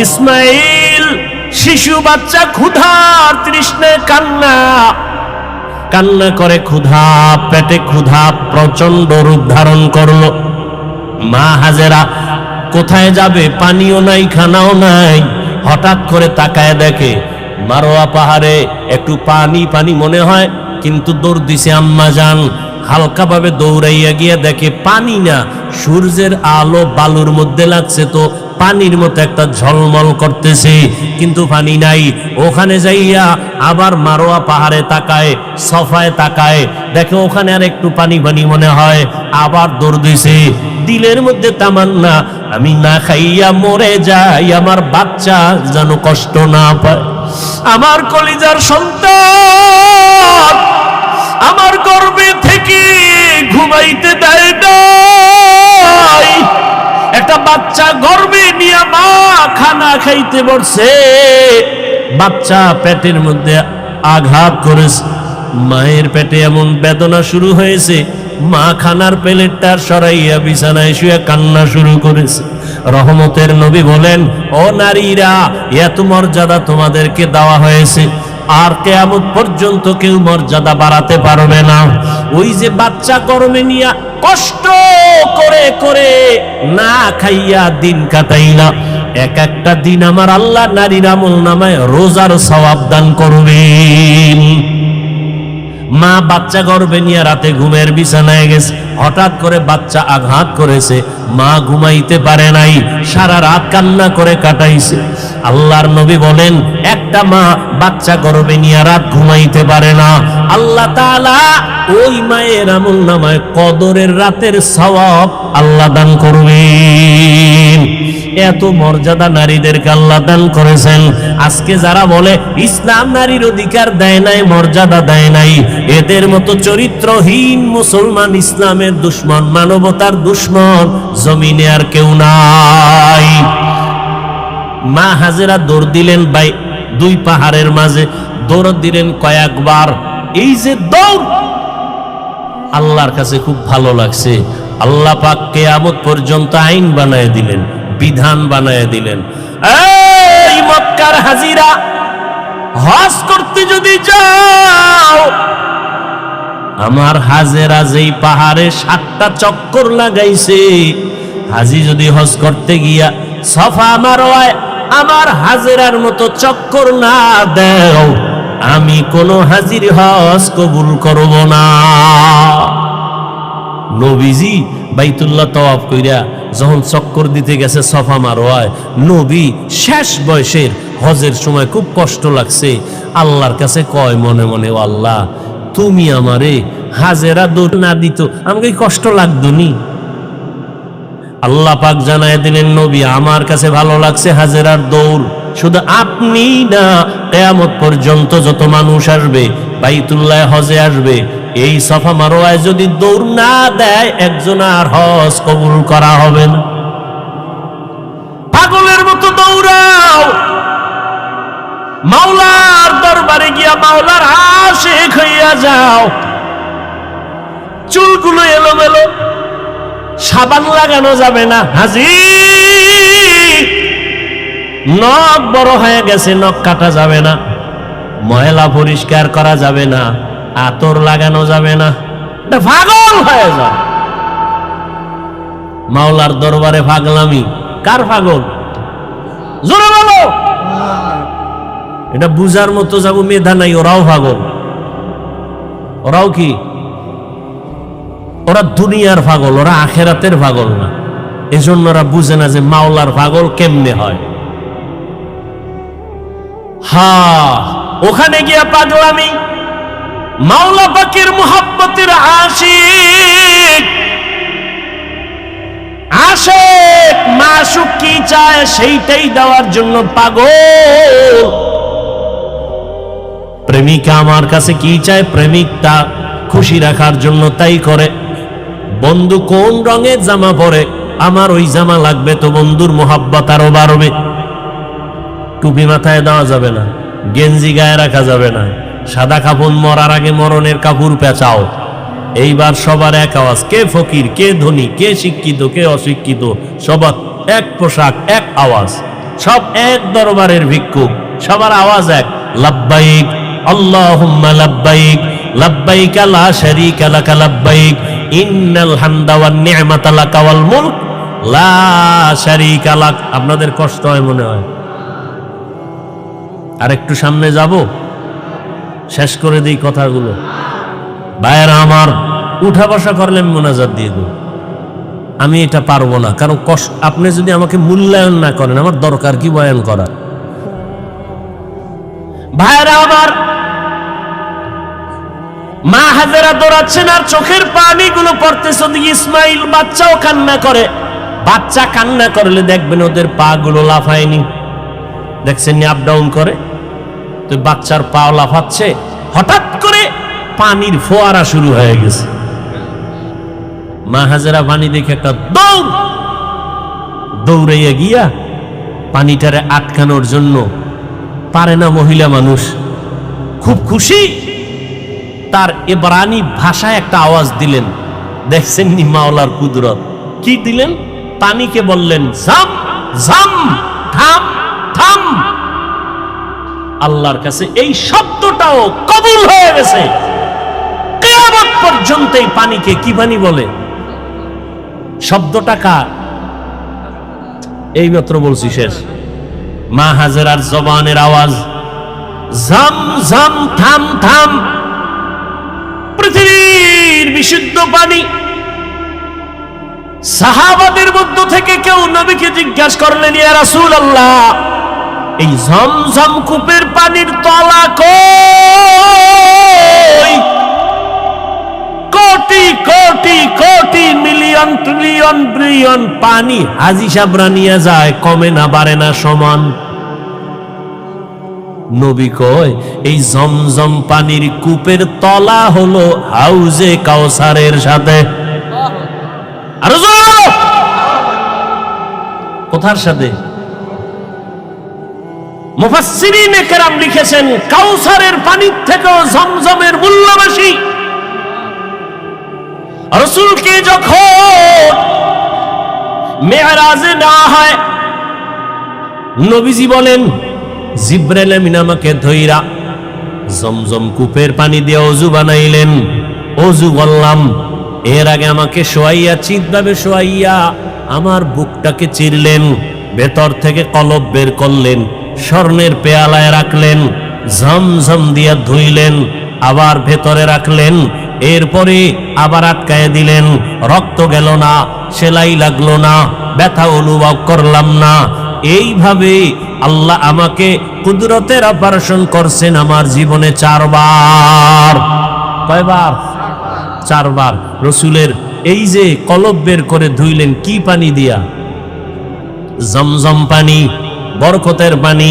ইসমাইল শিশু বাচ্চা ক্ষুধার তৃষ্ণায় কান্না করে, ক্ষুধা, পেটে ক্ষুধা প্রচন্ড রূপ ধারণ করলো। মা হাজেরা কোথায় যাবে, পানিও নাই, খানাও নাই। হঠাৎ করে তাকায় দেখে মারোয়া পাহাড়ে একটু পানি পানি মনে হয়, কিন্তু দৌড় দিছে আম্মাজান। হালকা ভাবে দৌড়াইয়া গিয়ে দেখে পানি না, সূর্যের আলো বালুর মধ্যে লাগছে, তো পানির মতো একটা ঝলমল করতেছে, কিন্তু পানি নাই। ওখানে যাইয়া আবার মারোয়া পাহাড়ে তাকায়, সফায় তাকায়, দেখে ওখানে আর একটু পানি পানি মনে হয়, আবার দৌড় দিছে। দিলের মধ্যে তামান্না, আমি না খাইয়া মরে যাই, আমার বাচ্চা যেন কষ্ট না পায়। আমার কলিজার সন্তান আমার গর্ভে থেকে ঘুমাইতে দেয় নাই। একটা বাচ্চা গর্ভে নিয়ে মা খানা খাইতে বসছে, বাচ্চা পেটের মধ্যে আঘাত করেছে। মায়ের পেটে এমন বেদনা শুরু হয়েছে, মা খানার প্লেটটা সরাইয়া বিছানায় শুয়ে কান্না শুরু করেছে। রহমতের নবী বলেন, ও নারীরা, এত মর্যাদা তোমাদেরকে দেওয়া হয়েছে, আর কিয়ামত পর্যন্ত কেউ মর্যাদা বাড়াতে পারবে না। ওই যে বাচ্চা গর্ভে নিয়া কষ্ট করে করে না খাইয়া দিন কাটাইলা, এক একটা দিন আমার আল্লাহ নারীর আমল নামায় রোজার সওয়াব দান করবেন। মা বাচ্চা গর্ভে নিয়ে রাতে ঘুমের বিছানায় গেছে, হঠাৎ করে বাচ্চা আঘাত করেছে, মা ঘুমাইতে পারে নাই, সারা রাত কান্না করে কাটাইছে। আল্লাহর নবী বলেন, একটা মা বাচ্চা গর্ভে নিয়ে রাত ঘুমাইতে পারে না, আল্লাহ তাআলা ওই মায়ের আমল নামায় কদরের রাতের সওয়াব আল্লাহ দান করবেন। এত মর্যাদা নারীদেরকে আল্লাহ দান করেছেন। আজকে যারা বলে ইসলাম নারীর অধিকার দেয় নাই, মর্যাদা দেয় নাই, এদের মতো চরিত্রহীন মুসলমান, ইসলামের দুশ্মন, মানবতার দুশ্মন জমিনে আর কেউ নাই। মা হাজেরা দৌড় দিলেন ভাই, 2 পাহাড়ের মাঝে দৌড় দিলেন কয়েকবার। এই যে দৌড় আল্লাহর কাছে খুব ভালো লাগছে। আল্লাহ পাক কিয়ামত পর্যন্ত আইন বানায় দিলেন, বিধান বানায় দিলেন, এই মক্কার হাজিরা, হজ করতে যদি যাও, আমার হাজেরা যেই পাহাড়ে 7টা চক্কর লাগাইছে, হাজি যদি হজ করতে গিয়া সফা মারওয়ায় আমার হাজেরার মতো চক্কর না দাও, আমি কোন হাজির হজ কবুল করব না। নবীজি বাইতুল্লাহ তওয়াফ কইরা যখন চক্কর দিতে গেছে সফা মারওয়ায়, নবী শেষ বয়সের হজের সময় খুব কষ্ট লাগছে, আল্লাহর কাছে কয় মনে মনে, ও আল্লাহ, তুমি আমারে হাজেরা দৌড় না দিত আমাকে কষ্ট লাগতো নি। আল্লাহ পাক জানায় দিলেন, নবী আমার কাছে ভালো লাগছে হাজেরার দৌড়, শুধু আপনি না, কিয়ামত পর্যন্ত যত মানুষ আসবে বাইতুল্লাহ হজে আসবে, এই সফা মারওয়ায় যদি দৌড় না দেয় একজন আর হজ কবুল করা হবে না। পাগলের মতো দৌড়াও, মাওলার দরবারে গিয়া মাওলার আশিক হইয়া যাও। চুলগুলো এলোমেলো, সাবান লাগানো যাবে না হাজি, নখ বড় হয়ে গেছে, নখ কাটা যাবে না, ময়লা পরিষ্কার করা যাবে না, আতর লাগানো যাবে না, পাগল হয়ে যাও। মাওলার দরবারে পাগলামি, কার পাগল? জোরে বলো। এটা বুঝার মতো যাবো মেধা নাই, ওরাও পাগল। ওরাও কি? ওরা দুনিয়ার পাগল, ওরা আখেরাতের পাগল না। এজন্য ওরা বুঝে না যে মাওলার পাগল কেমনে হয়। ওখানে গিয়া পাগলামি, মাওলা পাকের মুহাব্বতের আশিক, আশিক মাশুক কি চায় সেইটাই দেওয়ার জন্য পাগল। প্রেমিকা আমার কাছে কি চায়, প্রেমিকটা খুশি রাখার জন্য তাই করে। বন্ধু কোন রঙের জামা পরে, আমার ওই জামা লাগবে, তো বন্ধুর মোহাব্বত আরো বাড়বে। টুপি মাথায় দেওয়া যাবে না, গেঞ্জি গায়ে রাখা যাবে না, সাদা কাপড় মরার আগে মরণের কাপড় পেঁচাও। এইবার সবার এক আওয়াজ, কে ফকির, কে ধনী, কে শিক্ষিত, কে অশিক্ষিত, সবার এক পোশাক, এক আওয়াজ, সব এক দরবারের ভিক্ষুক, সবার আওয়াজ এক, লাব্বাইক আল্লাহুম্মা লাব্বাইক, লাব্বাইক লা শারীকা লাকা লাব্বাইক, ইন্নাল হামদা ওয়ান নি'মাতা লাকা ওয়াল মুলক লা শারীকা লাক। আপনাদের কষ্ট হয় মনে হয়, আর একটু সামনে যাব, শেষ করে দিই কথাগুলো। ভাইয়েরা আমার, উঠা বসা করলে আমি মোনাজাত দিয়ে দেব। আমি এটা পারবো না, কারণ কষ্ট, আপনি যদি আমাকে মূল্যায়ন না করেন আমার দরকার কি বয়ান করা। ভাইয়েরা আমার, মা হাজেরা দৌড়াচ্ছেন আর চোখের পানিগুলো পড়তেছে, ওদিকে ইসমাইল বাচ্চাও কান্না করে। বাচ্চা কান্না করলে দেখবেন ওদের পা গুলো লাফায়নি, দেখছেন আপ ডাউন করে, তো বাচ্চার পা লাফাচ্ছে, হঠাৎ করে পানির ফোয়ারা শুরু হয়ে গেছে। মা হাজেরা পানি দেখে একটা দৌড়াইয়া গিয়া পানিটারে আটকানোর জন্য, পারে না মহিলা মানুষ, খুব খুশি, তার ইব্রানি ভাষায় একটা আওয়াজ দিলেন। দেখছেন নি মাওলার কুদরত, কি দিলেন? পানিকে বললেন জাম জাম, থাম থাম। আল্লাহর কাছে এই শব্দটাও কবুল হয়ে গেছে। কিয়ামত পর্যন্ত এই পানিকে কি পানি বলে? শব্দটা কার? এই মাত্র বলছি, শেষ। মা হাজেরার জবানের আওয়াজ, জাম জাম, থাম থাম। পৃথিবীর বিশুদ্ধ পানি। সাহাবাদের মধ্য থেকে কেউ নবীকে জিজ্ঞাসা করলেন, ইয়া রাসূলুল্লাহ, এই ঝমঝম কূপের পানির তলা কই? Crore crore crore million trillion billion পানি হাজি সাবরা নিয়ে যায়, কমে না বাড়ে না, সমান। নবী কয়, এই জমজম পানির কূপের তলা হলো হাউজে কাউসারের সাথে। আরো জোরে, কোথার সাথে? মুফাসসিরিনে কেরাম লিখেছেন, কাউসারের পানির থেকেও জমজমের মূল্য বেশি। রাসূলকে যখন মেরাজে নেওয়া হয়, নবীজি বলেন জিবরাইল আমিন আমাকে ধইরা জমজম কূপের পানি দিয়ে ওযু বানাইলেন। ওযু করলাম, এর আগে আমাকে শোয়াইয়া চিৎভাবে শোয়াইয়া আমার বুকটাকে চিরলেন, ভেতর থেকে কলব বের করলেন, স্বর্ণের পেয়ালায় রাখলেন, ঝমঝম দিয়া ধুইলেন, আবার ভেতরে রাখলেন, এরপরে আবার আটকায় দিলেন। রক্ত গেল না, সেলাই লাগলো না, ব্যথা অনুভব করলাম না। এইভাবে আল্লাহ আমাকে কুদরতের অপারেশন করছেন আমার জীবনে 4 বার। কয়বার? 4 বার। রসুলের এই যে কলব বের করে ধুইলেন কি পানি দিয়া? জমজম পানি, বরকতের পানি।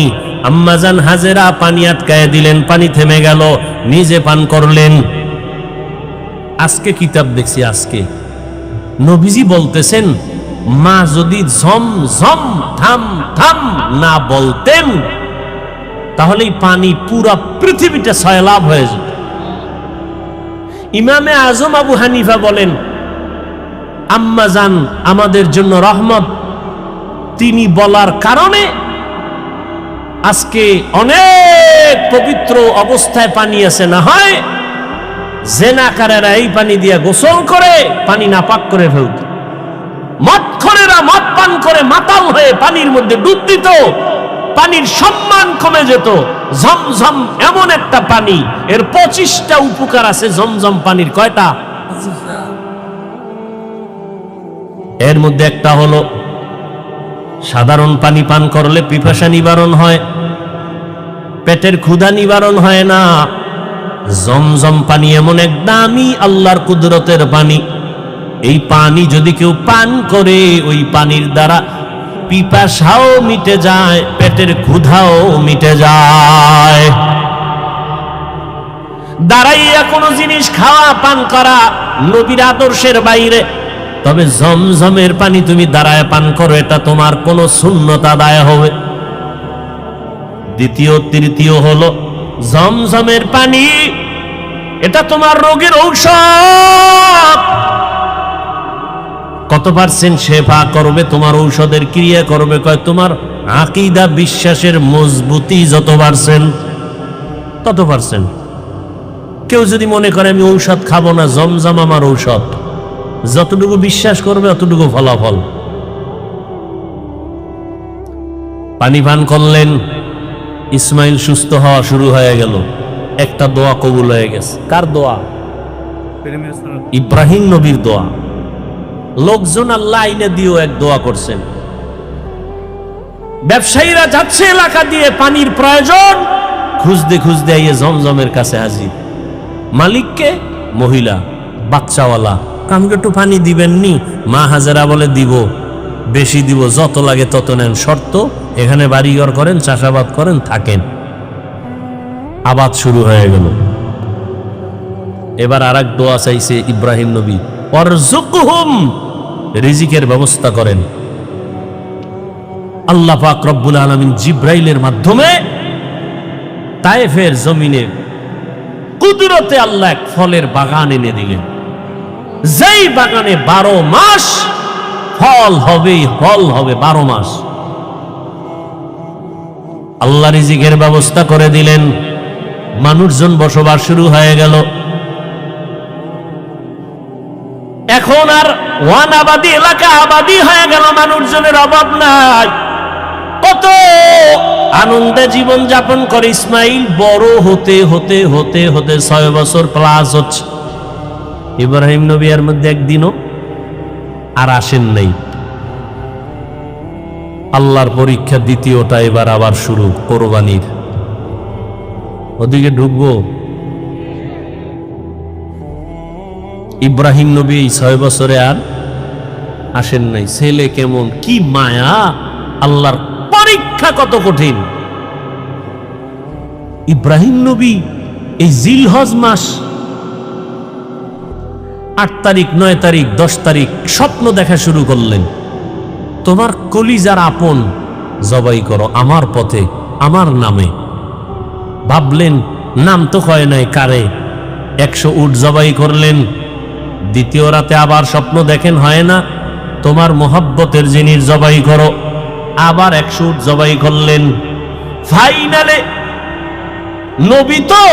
আম্মাজান হাজেরা পানি আটকায় দিলেন, পানি থেমে গেল, নিজে পান করলেন। আজকে কিতাব দেখছি, আজকে নবীজি বলতেছেন মা যদি ঝম ঝম থাম থাম না বলতেন তাহলে পানি পুরা পৃথিবীটা সয়লাভ হয়ে যেত। ইমামে আজম আবু হানিফা বলেন আম্মাজান আমাদের জন্য রহমত, তিনি বলার কারণে আজকে অনেক পবিত্র অবস্থায় পানি আছে। না হয় জেনাকারেরা এই পানি দিয়ে গোসল করে পানি নাপাক করে ফেলত, মদখোরেরা মদ পান করে মাতাল হয়ে পানির মধ্যে ডুব দিত, পানির সম্মান কমে যেত। ঝমঝম এমন একটা পানি, এর 25টা উপকার আছে ঝমঝম পানির। কয়টা? এর মধ্যে একটা হলো সাধারণ পানি পান করলে পিপাসা নিবারণ হয়, পেটের ক্ষুধা নিবারণ হয় না। জমজম পানি এমন এক দামি আল্লাহর কুদরতের পানি, এই পানি যদি কেউ পান করে ওই পানির দ্বারা পিপাসাও মিটে যায়, পেটের ক্ষুধাও মিটে যায়। দাঁড়াইয়া কোনো জিনিস খাওয়া পান করা নবীর আদর্শের বাইরে। তবে জমজমের পানি তুমি দাঁড়ায় পান করো, এটা তোমার কোনো সুন্নত আদায় হবে। দ্বিতীয় তৃতীয় হলো জমজমের পানি, এটা তোমার রোগের ঔষধ। কত পার্সেন্ট শেফা করবে? তোমার ঔষধের ক্রিয়া করবে কয় তোমার আকীদা বিশ্বাসের মজবুতি যত পার্সেন্ট তত পার্সেন্ট। কেউ যদি মনে করে আমি ঔষধ খাবো না, জমজম আমার ঔষধ, যতটুকু বিশ্বাস করবে অতটুকু ফলাফল। পানি পান করলেন, ইসমাইল সুস্থ হওয়া শুরু হয়ে গেল, একটা দোয়া কবুল হয়ে গেছে। কার দোয়া? ইব্রাহিম নবীর দোয়া। লোকজন আল্লাহ আইনে দিয়েও এক দোয়া করছেন। ব্যবসায়ীরা যাচ্ছে এলাকা দিয়ে, পানির প্রয়োজন, খুঁজতে খুঁজতে আইয়ে জমজমের কাছে হাজির। মালিককে? মহিলা, বাচ্চাওয়ালা। আমাকে একটু পানি দিবেননি? মা হাজেরা বলে দিব, বেশি দিব, যত লাগে তত নেন, শর্ত এখানে বাড়িঘর করেন, চাষাবাদ করেন, থাকেন। আবাদ শুরু হয়ে গেল। এবার আর এক দোয়া চাইছে ইব্রাহিম নবী, ওয়ারযুকহুম, রিজিকের ব্যবস্থা করেন। আল্লাহ পাক রব্বুল আলামিন জিব্রাইলের মাধ্যমে তায়েফের জমিনে কুদরতে আল্লাহ এক ফলের বাগান এনে দিলেন, যেই বাগানে 12 মাস ফল হবে, ফল হবে 12 মাস। আল্লাহ রিজিকের ব্যবস্থা করে দিলেন, মানুষজন বসবাস শুরু হয়ে গেল। এখন আর ওয়ানাবাদী এলাকা আবাদী হয়ে গেল, মানুষজনের অভাব নাই। কত আনন্দে জীবন যাপন করে। ইসমাইল বড় হতে হতে হতে হতে 6 বছর প্লাস হচ্ছে। ইব্রাহিম নবী এর মধ্যে একদিনও আর আসেন নাই। আল্লাহর পরীক্ষা দ্বিতীয়টা এবার আবার শুরু, কোরবানির। ওদিকে ঢুকবো। ইব্রাহিম নবী 6 বছরে আর আসেন নাই। ছেলে কেমন, কি মায়া, আল্লাহর পরীক্ষা কত কঠিন। ইব্রাহিম নবী এই জিলহজ মাস 8 তারিখ, 9 তারিখ, 10 তারিখ স্বপ্ন দেখা শুরু করলেন। তোমার কলিজার আপন জবাই করো আমার পথে, আমার নামে। ভাবলেন, নাম তো কয় নাই কারে। 100 উট জবাই করলেন, দ্বিতীয় রাতে আবার স্বপ্ন দেখেন, হয় না, তোমার মোহাব্বতের জিনিস জবাই করো। আবার 100 উট জবাই করলেন। ফাইনালে নবী তো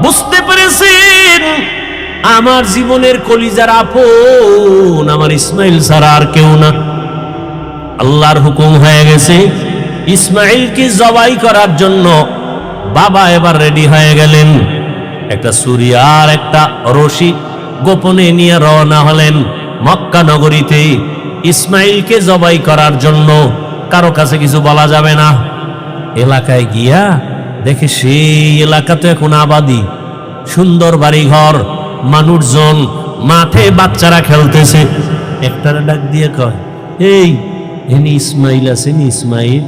বুঝতে পেরেছেন আমার জীবনের কলিজার আপন আমার ইসমাইল ছাড়া আর কেউ না। আল্লাহর হুকুম হয়ে গেছে, ইসমাইলকে জবাই করার জন্য বাবা এবার রেডি হয়ে গেলেন। একটা ছুরি আর একটা রশি গোপনে নিয়ে রওনা হলেন মক্কা নগরীতে ইসমাইলকে জবাই করার জন্য। কারো কাছে কিছু বলা যাবে না। এলাকায় গিয়া দেখে সেই এলাকা তো এখন আবাদি, সুন্দর বাড়িঘর, মানুষজন, মাঠে বাচ্চারা খেলতেছে। একটারে ডাক দিয়ে কয়, এই এনি ইসমাইল আছেন? ইসমাইল?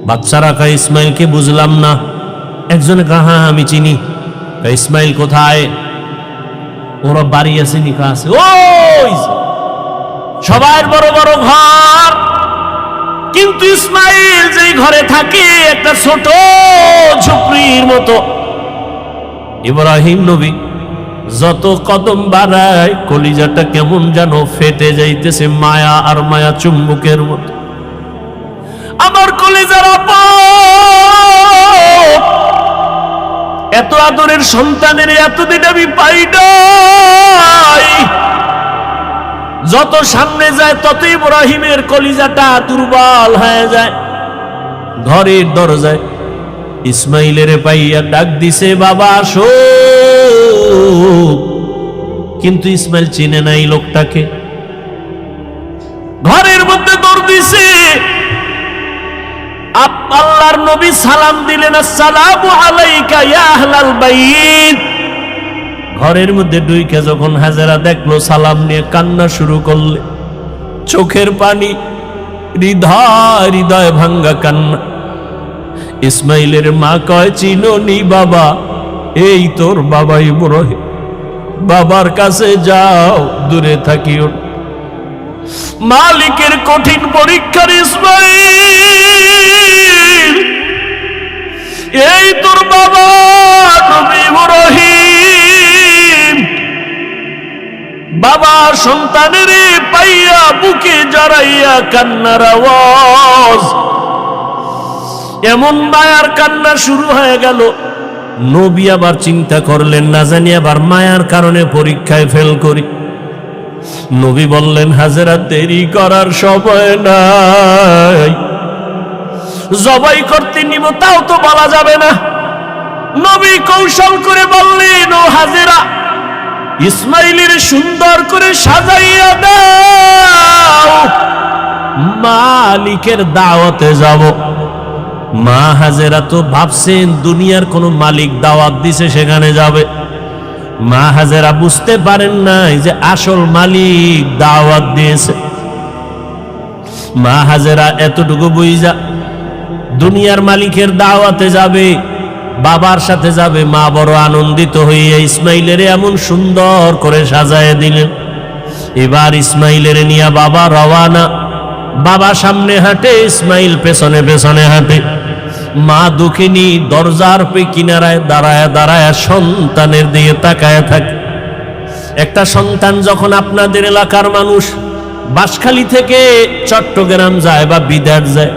বাচ্চারা কয়, ইসমাইলকে বুঝলাম না। একজনে কয়, হ্যাঁ আমি চিনি। ইসমাইল কোথায়? ওরা বাড়ি আছে, নিকা আছে। ওই সবার বড় বড় ঘর, কিন্তু ইসমাইল যেই ঘরে থাকে একটা ছোট ঝুপড়ির মতো। ইব্রাহিম নবী যত কদম বাড়ায় কলিজাটা কেমন যেন ফেটে যাইতেছে, মায়া আর মায়া চুম্বকের মতো। আমার কলিজার আপন, এত আদরের সন্তানের এতদিন আমি পাই নাই। যত সামনে যায় তত ইব্রাহিমের কলিজাটা দুর্বল হয়ে যায়। ঘরের দরজায় ইসমাইলের পাইয়া ডাক দিছে, বাবা আসো। কিন্তু ইসমাইল চিনে নাই লোকটাকে। ঘরের মধ্যে দৌড় দিছে। আল্লাহর নবী সালাম দিলেন, আসসালামু আলাইকা ইয়া আহলাল বাইত। ঘরের মধ্যে ঢুইকে যখন হাজেরা দেখলো, সালাম নিয়ে কান্না শুরু করলে, চোখের পানি, হৃদয় হৃদয় ভাঙ্গা কান্না। ইসমাইলের মা কয়, চিনোনি বাবা? এই তোর বাবা ইব্রাহিম। বাবার কাছে যাও, দূরে থাকিও। মালিকের কঠিন পরীক্ষার ইসমাইল, এই তোর বাবা নবী ইব্রাহিম। বাবা সন্তানের পাইয়া বুকে জড়াইয়া কান্নার আওয়াজ, এমন মায়ার কান্না শুরু হয়ে গেল। নবী আবার চিন্তা করলেন, না জানি আবার মায়ার কারণে পরীক্ষায় ফেল করি। নবী বললেন, হাজেরা দেরি করার সময় নাই, জবাই করতে নিব তাও তো বলা যাবে না। নবী কৌশল করে বললেন, ও হাজেরা, ইসমাইলের সুন্দর করে সাজাইয়া দাও, মালিকের দাওয়াতে যাব। মা হাজেরা তো ভাবছেন দুনিয়ার কোন মালিক দাওয়াত দিছে সেখানে যাবে। মা হাজেরা বুঝতে পারেন নাই যে আসল মালিক দাওয়াত দিয়েছে। মা হাজেরা এতটুকু বুঝা দুনিয়ার মালিকের দাওয়াতে যাবে, বাবার সাথে যাবে। মা বড় আনন্দিত হইয়া ইসমাইলের এমন সুন্দর করে সাজায় দিলেন। এবার ইসমাইলের নিয়ে বাবা রওয়ানা। বাবা সামনে হাঁটে, ইসমাইল পেছনে পেছনে হাঁটে। মা দুঃখিনী দরজার কিনারায় দাঁড়ায় দাঁড়ায় সন্তানের দিকে তাকায় থাকে। একটা সন্তান যখন আপনাদের এলাকার মানুষ বাঁশখালী থেকে চট্টগ্রাম যায় বা বিদেশ যায়,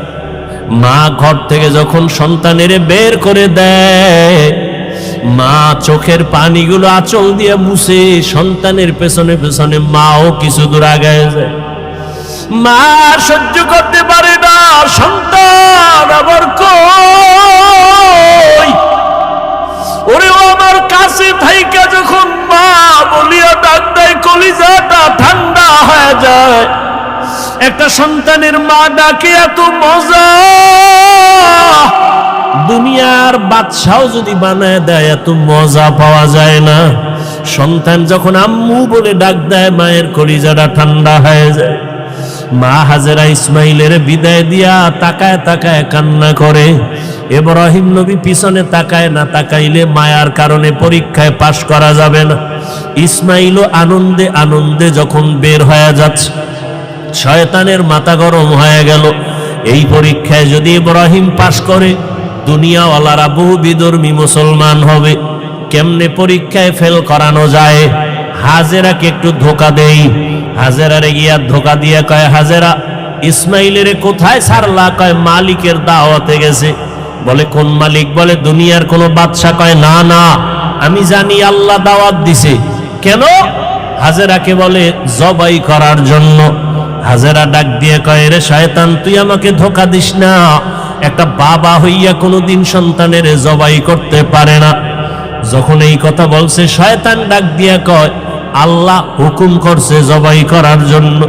মা ঘর থেকে যখন সন্তানের বের করে দেয়, মা চোখের পানিগুলো আঁচল দিয়ে মুছে সন্তানের পেছনে পেছনে মাও কিছু দূর আগায় যায়। মা সহ্য করতে পারে না, সন্তান আবার কই। ওরে আমার কাছে থাইকা যখন মা বলিয়া ডাক দেয়, কলিজাটা ঠান্ডা হয়ে যায়। একটা সন্তানের মা ডাকে এত মজা, দুনিয়ার বাদশাহ যদি বানায় দেয় এত মজা পাওয়া যায় না। সন্তান যখন আম্মু বলে ডাক দেয়, মায়ের কলিজাটা ঠান্ডা হয়ে যায়। মা হাজেরা ইসমাইলের বিদায় দিয়া তাকায় তাকায় কান্না করে। ইব্রাহিম নবী পিছনে তাকায় না, তাকাইলে মায়ার কারণে পরীক্ষায় পাশ করা যাবে না। ইসমাইলও আনন্দে আনন্দে যখন বের হয়ে যাচ্ছে, শয়তানের মাথা গরম হয়ে গেল। এই পরীক্ষায় যদি ইব্রাহিম পাশ করে, দুনিয়াওয়ালারা বহু বিধর্মী মুসলমান হবে। কেমনে পরীক্ষায় ফেল করানো যায়? হাজেরাকে একটু ধোকা দেই। হাজেরারে গিয়া ধোকা দিয়ে কয়, হাজেরা ইসমাইলের কোথায় ছাড়লা? কয় মালিকের দাওয়াতে গেছে। বলে কোন মালিক? বলে দুনিয়ার কোন বাদশা। কয় না না, আমি জানি আল্লাহ দাওয়াত দিছে। কেন? হাজেরাকে বলে জবাই করার জন্য। হাজেরা ডাক দিয়ে কয়, রে শয়তান, তুই আমাকে ধোকা দিস না। একটা বাবা হইয়া কোনোদিন সন্তানের জবাই করতে পারে না। যখন এই কথা বলছে, শয়তান ডাক দিয়া কয়, আল্লাহ হুকুম করছে জবাই করার জন্য।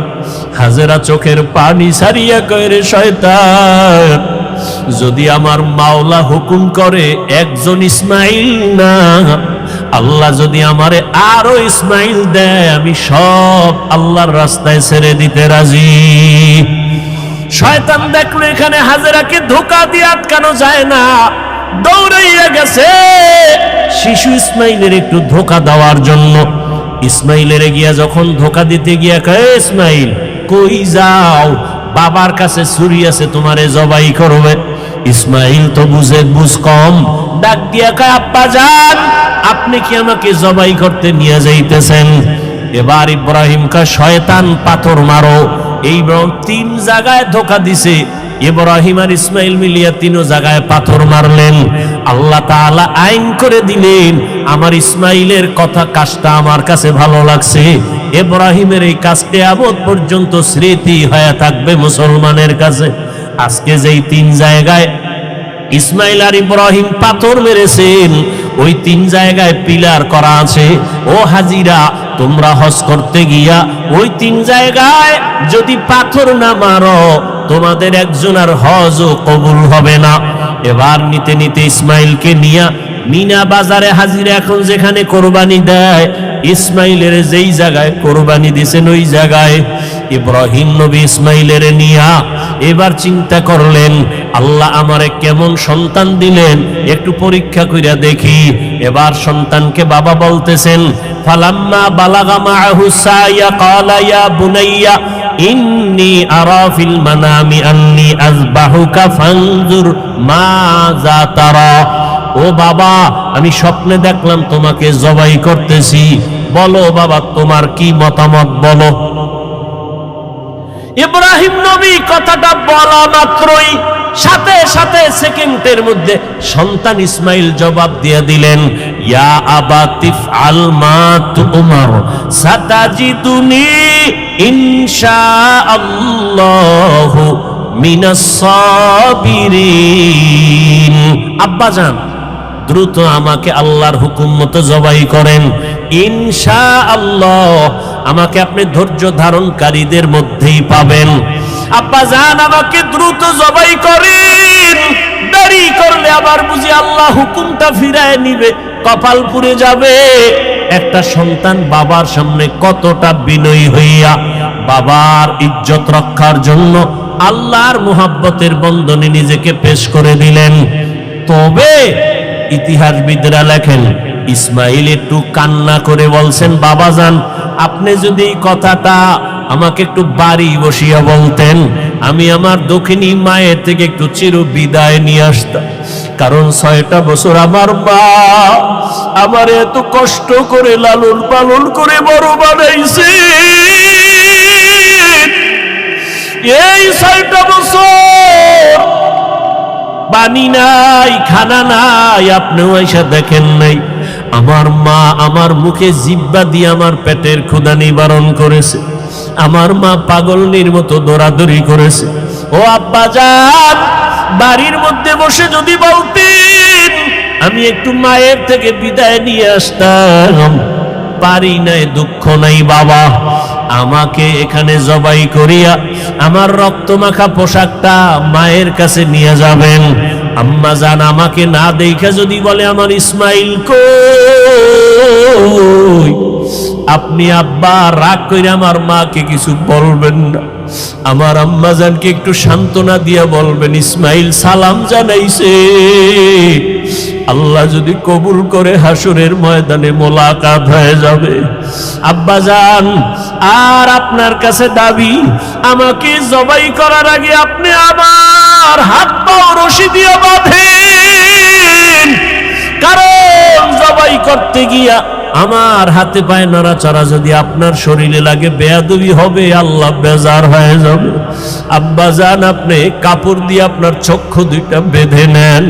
হাজেরা চোখের পানি ছাড়িয়া কয়, রে শয়তান, যদি আমার মাওলা হুকুম করে একজন ইসমাইল না, আল্লাহ যদি আমারে আরো ইসমাইল দেয়, আমি সব আল্লাহর রাস্তায় ছেড়ে দিতে রাজি। শয়তান দেখলো এখানে হাজেরাকে ধোকা দিয়ে আটকানো যায় না, দৌড়াইয়া গেছে শিশু ইসমাইলের একটু ধোকা দেওয়ার জন্য। ইসমাইলের গিয়া যখন ধোকা দিতে গিয়া কয়, ইসমাইল কই যাও? বাবার কাছে ছুরি আছে, তোমারে জবাই করবে। ইসমাইল তো বুঝ কম, ডাক দিয়া কয়, আব্বা জান, আপনি কি আমাকে জবাই করতে নিয়ে যাইতেছেন? এবার ইব্রাহিম কয়, শয়তান পাথর মারো। এই তিন জায়গায় ধোকা দিছে। ইব্রাহিম আর ইসমাইল মিলিয়া তিন জায়গায় পাথর মারলেন। আল্লাহ তাআলা আইন করে দিলেন, আমার ইসমাইলের কথা কাজটা আমার কাছে ভালো লাগছে। ইব্রাহিমের এই কাজটা আবদ পর্যন্ত স্মৃতি হয়ে থাকবে মুসলমানের কাছে। আজকে যেই তিন জায়গায় ইসমাইল আর ইব্রাহিম পাথর মেরেছেন, ওই তিন জায়গায় পিলার করা আছে। ও হাজিরা, তোমরা হজ করতে গিয়া ওই তিন জায়গায় যদি পাথর না মারো, তোমাদের একজন আর হজও কবুল হবে না। এবার নিতে নিতে ইসমাইলকে নিয়া মিনা বাজারে হাজিরা এখন যেখানে কোরবানি দেয়, ইসমাইলের যেই জায়গায় কোরবানি দিছেন ওই জায়গায় ইব্রাহিম নবী ইসমাইলের নিয়া এবার চিন্তা করলেন, আল্লাহ আমারে কেমন সন্তান দিলেন, একটু পরীক্ষা কইরা দেখি। এবার সন্তানকে বাবা বলতেছেন, ফালাম্মা বালাগা মাআহু সায়া ক্বালা ইয়া বুনাইয়া ইন্নী আরা ফিল মানামি আন্নী আযবাহুকা ফানজুর মাযা তারা। ও বাবা, আমি স্বপ্নে দেখলাম তোমাকে জবাই করতেছি, বলো বাবা তোমার কি মতামত বলো। ইব্রাহিম নবী কথাটা বলা মাত্রই সাথে সাথে সেকেন্ডের মধ্যে সন্তান ইসমাইল জবাব দিয়ে দিলেন, ইয়া আবাতিফ আল মা তুমার সাতাজিদুনি ইনশাআল্লাহু মিনাস সাবিরিন। আব্বাজান, দ্রুত আমাকে আল্লাহর হুকুম মতো জবাই করেন, ইনশাআল্লাহ আমাকে আপনি ধৈর্য ধারণকারীদের মধ্যেই পাবেন। আব্বাজান, আমাকে দ্রুত জবাই করেন, দেরি করলে আবার বুঝি আল্লাহ হুকুমটা ফিরায় নিবে, কপাল পুড়ে যাবে। একটা সন্তান বাবার সামনে কতটা বিনয়ী হইয়া বাবার ইজ্জত রক্ষার জন্য আল্লাহর মুহাব্বতের বন্ধনে নিজেকে পেশ করে দিলেন। তবে ইতিহাসবিদরা লেখেন, ইসমাইল একটু কান্না করে বলছেন, বাবাজান, আপনি যদি এই কথাটা আমাকে একটু বাড়ি বসিয়া বলতেন, আমি আমার দক্ষিণী মায়ের থেকে একটু চির বিদায় নিয়ে আসতাম। কারণ 6টা বছর আমার মা আমার এত কষ্ট করে লালন পালন করে বড় বানাইছে। এই 6টা বছর পানি নাই, খানা নাই, আপনিও এসে দেখেন নাই। আমার মা আমার মুখে জিহ্বা দিয়ে আমার পেটের ক্ষুধা নিবারণ করেছে। আমার মা পাগলনির মতো দৌড়াদৌড়ি করেছে। ও আব্বাজান, বাড়ির মধ্যে বসে যদি বলতেন আমি একটু মায়ের থেকে বিদায় নিয়ে আসতাম, পারি নাই, দুঃখ নাই বাবা, আমাকে এখানে জবাই করিয়া আমার রক্তমাখা পোশাকটা মায়ের কাছে নিয়ে যাবেন। আম্মা জান আমাকে না দেখে যদি বলে আমার ইসমাইল কই, আপনি আব্বা রাগ করে আমার মাকে কিছু বলবেন না, আমার আম্মা জানকে একটু সান্ত্বনা দিয়া বলবেন ইসমাইল সালাম জানাইছে, আল্লাহ যদি কবুল করে হাসরের ময়দানে মোলাকাত হয়ে যাবে। আব্বা জান, আর আপনার কাছে দাবি, আমাকে জবাই করার আগে আপনি আমার হাত পাও রশি দিয়ে বাঁধেন, কারণ জবাই করতে গিয়া আমার হাতে পায়ে নড়াচড়া যদি আপনার শরীরে লাগে বেয়াদবি হবে, আল্লাহ বেজার হয়ে যাবে। আব্বাজান আপনি কাপড় দিয়ে আপনার চক্ষু দুইটা বেঁধে নেন,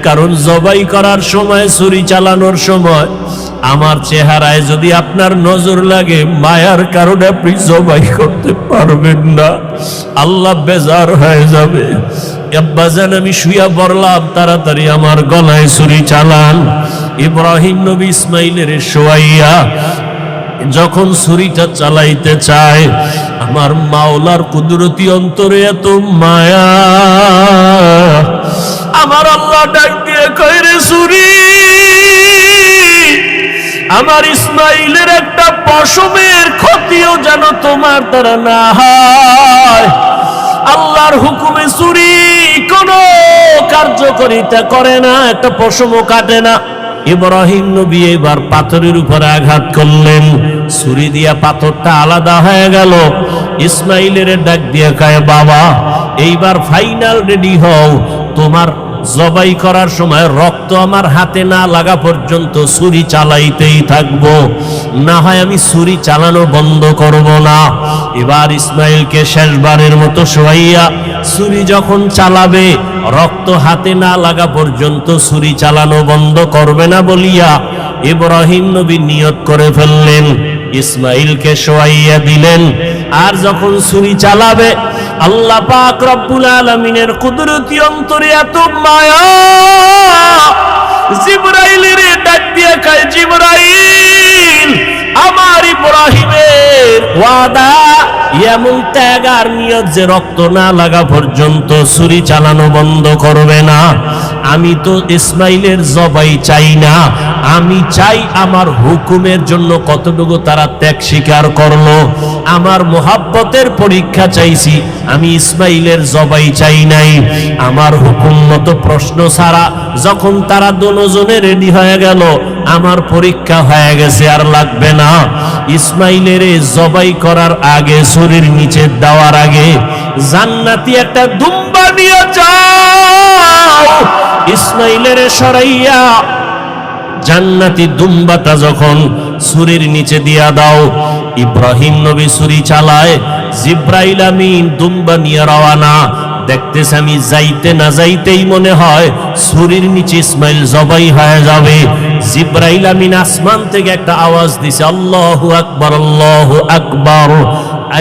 কারণ জবাই করার সময়, ছুরি চালানোর সময় আমার চেহারায় যদি আপনার নজর লাগে, মায়ার কারণে আপনি জবাই করতে পারবেন না, আল্লাহ বেজার হয়ে যাবে। আব্বাজান আমি শুয়া পড়লাম, তাড়াতাড়ি আমার গলায় ছুরি চালান। ইব্রাহিম নবী ইসমাইলের শোয়াইয়া যখন ছুরিটা চালাইতে চায়, আমার মাওলার কুদরতি অন্তরে এত মায়া, আমার আল্লাহ ডাক দিয়ে কয়, রে ছুরি, আমার ইসমাইলের একটা পশমের ক্ষতিও যেন তোমার দ্বারা না হয়। আল্লাহর হুকুমে ছুরি কোনো কার্যকারিতা করে না, একটা পশমও কাটে না। ইব্রাহিম নবী এবার পাথরের উপরে আঘাত করলেন, ছুরি দিয়া পাথরটা আলাদা হয়ে গেল। ইসমাইলের ডাক দিয়ে কয়, বাবা এইবার ফাইনাল রেডি হও, তোমার জবাই করার সময় রক্ত আমার হাতে না লাগা পর্যন্ত ছুরি চালাইতেই থাকবো, না হয় আমি ছুরি চালানো বন্ধ করব না। এবার ইসমাইলকে শেষবারের মতো শোয়াইয়া ছুরি যখন চালাবে, রক্ত হাতে না লাগা পর্যন্ত ছুরি চালানো বন্ধ করবে না বলিয়া ইব্রাহিম নবী নিয়ত করে ফেললেন। ইসমাইলকে শোয়াইয়া দিলেন, আর যখন ছুরি চালাবে, আল্লাহ পাক রব্বুল আলামিনের কুদরতি অন্তরে এত মায়া, জিবরাইলের ডাক দিয়ে কয়, জিবরাইল, আমার ইব্রাহিমের ওয়াদা, এমন ত্যাগ আর নিয়ত যে রক্ত না লাগা পর্যন্ত ছুরি চালানো বন্ধ করবে না। আমি তো ইসমাইলের জবাই চাই না, আমি চাই আমার হুকুমের জন্য কতটুকু তারা ত্যাগ স্বীকার করলো। আমার মোহাব্বতের পরীক্ষা চাইছি, আমি ইসমাইলের জবাই চাই নাই। আমার হুকুম মতো প্রশ্ন ছাড়া যখন তারা দুজনে রেডি হয়ে গেল, আমার পরীক্ষা হয়ে গেছে, আর লাগবে না। ইসমাইলের জবাই করার আগে, ছুরির নিচে দেওয়ার আগে, জান্নাতি একটা দুম্বা নিয়ে যাও, ইসমাইলের সরাইয়া জান্নাতি দুম্বাটা যখন ছুরির নিচে দিয়া দাও। ইব্রাহিম নবী ছুরি চালায়, জিব্রাইল আমিন দুম্বা নিয়ে রওয়ানা। দেখতেছে আমি যাইতে না যাইতেই মনে হয় ছুরির নিচে ইসমাইল জবাই হয়ে যাবে। জিব্রাইল আমিন আসমান থেকে একটা আওয়াজ দিছে, আল্লাহু আকবার, আল্লাহু আকবার।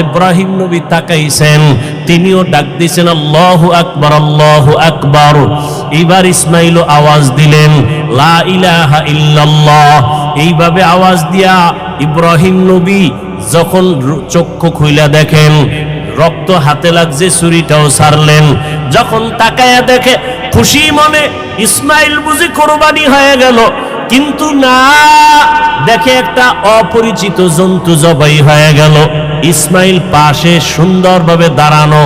ইব্রাহিম নবী তাকাইছেন, তিনিও ডাক দিছেন, আল্লাহু আকবার, আল্লাহু আকবার। এবার ইসমাইল আওয়াজ দিলেন, লা ইলাহা ইল্লাল্লাহ। এইভাবে আওয়াজ দিয়া ইব্রাহিম নবী যখন চক্ষু খুইলা দেখেন রক্ত হাতে লাগছে, ছুরিটাও ছাড়লেন। যখন তাকায়া দেখে, খুশি মনে ইসমাইল বুঝি কোরবানি হয়ে গেল, কিন্তু না, দেখে একটা অপরিচিত জন্তু জবাই হয়ে গেল। ইসমাইল পাশে সুন্দরভাবে দাঁড়ানো।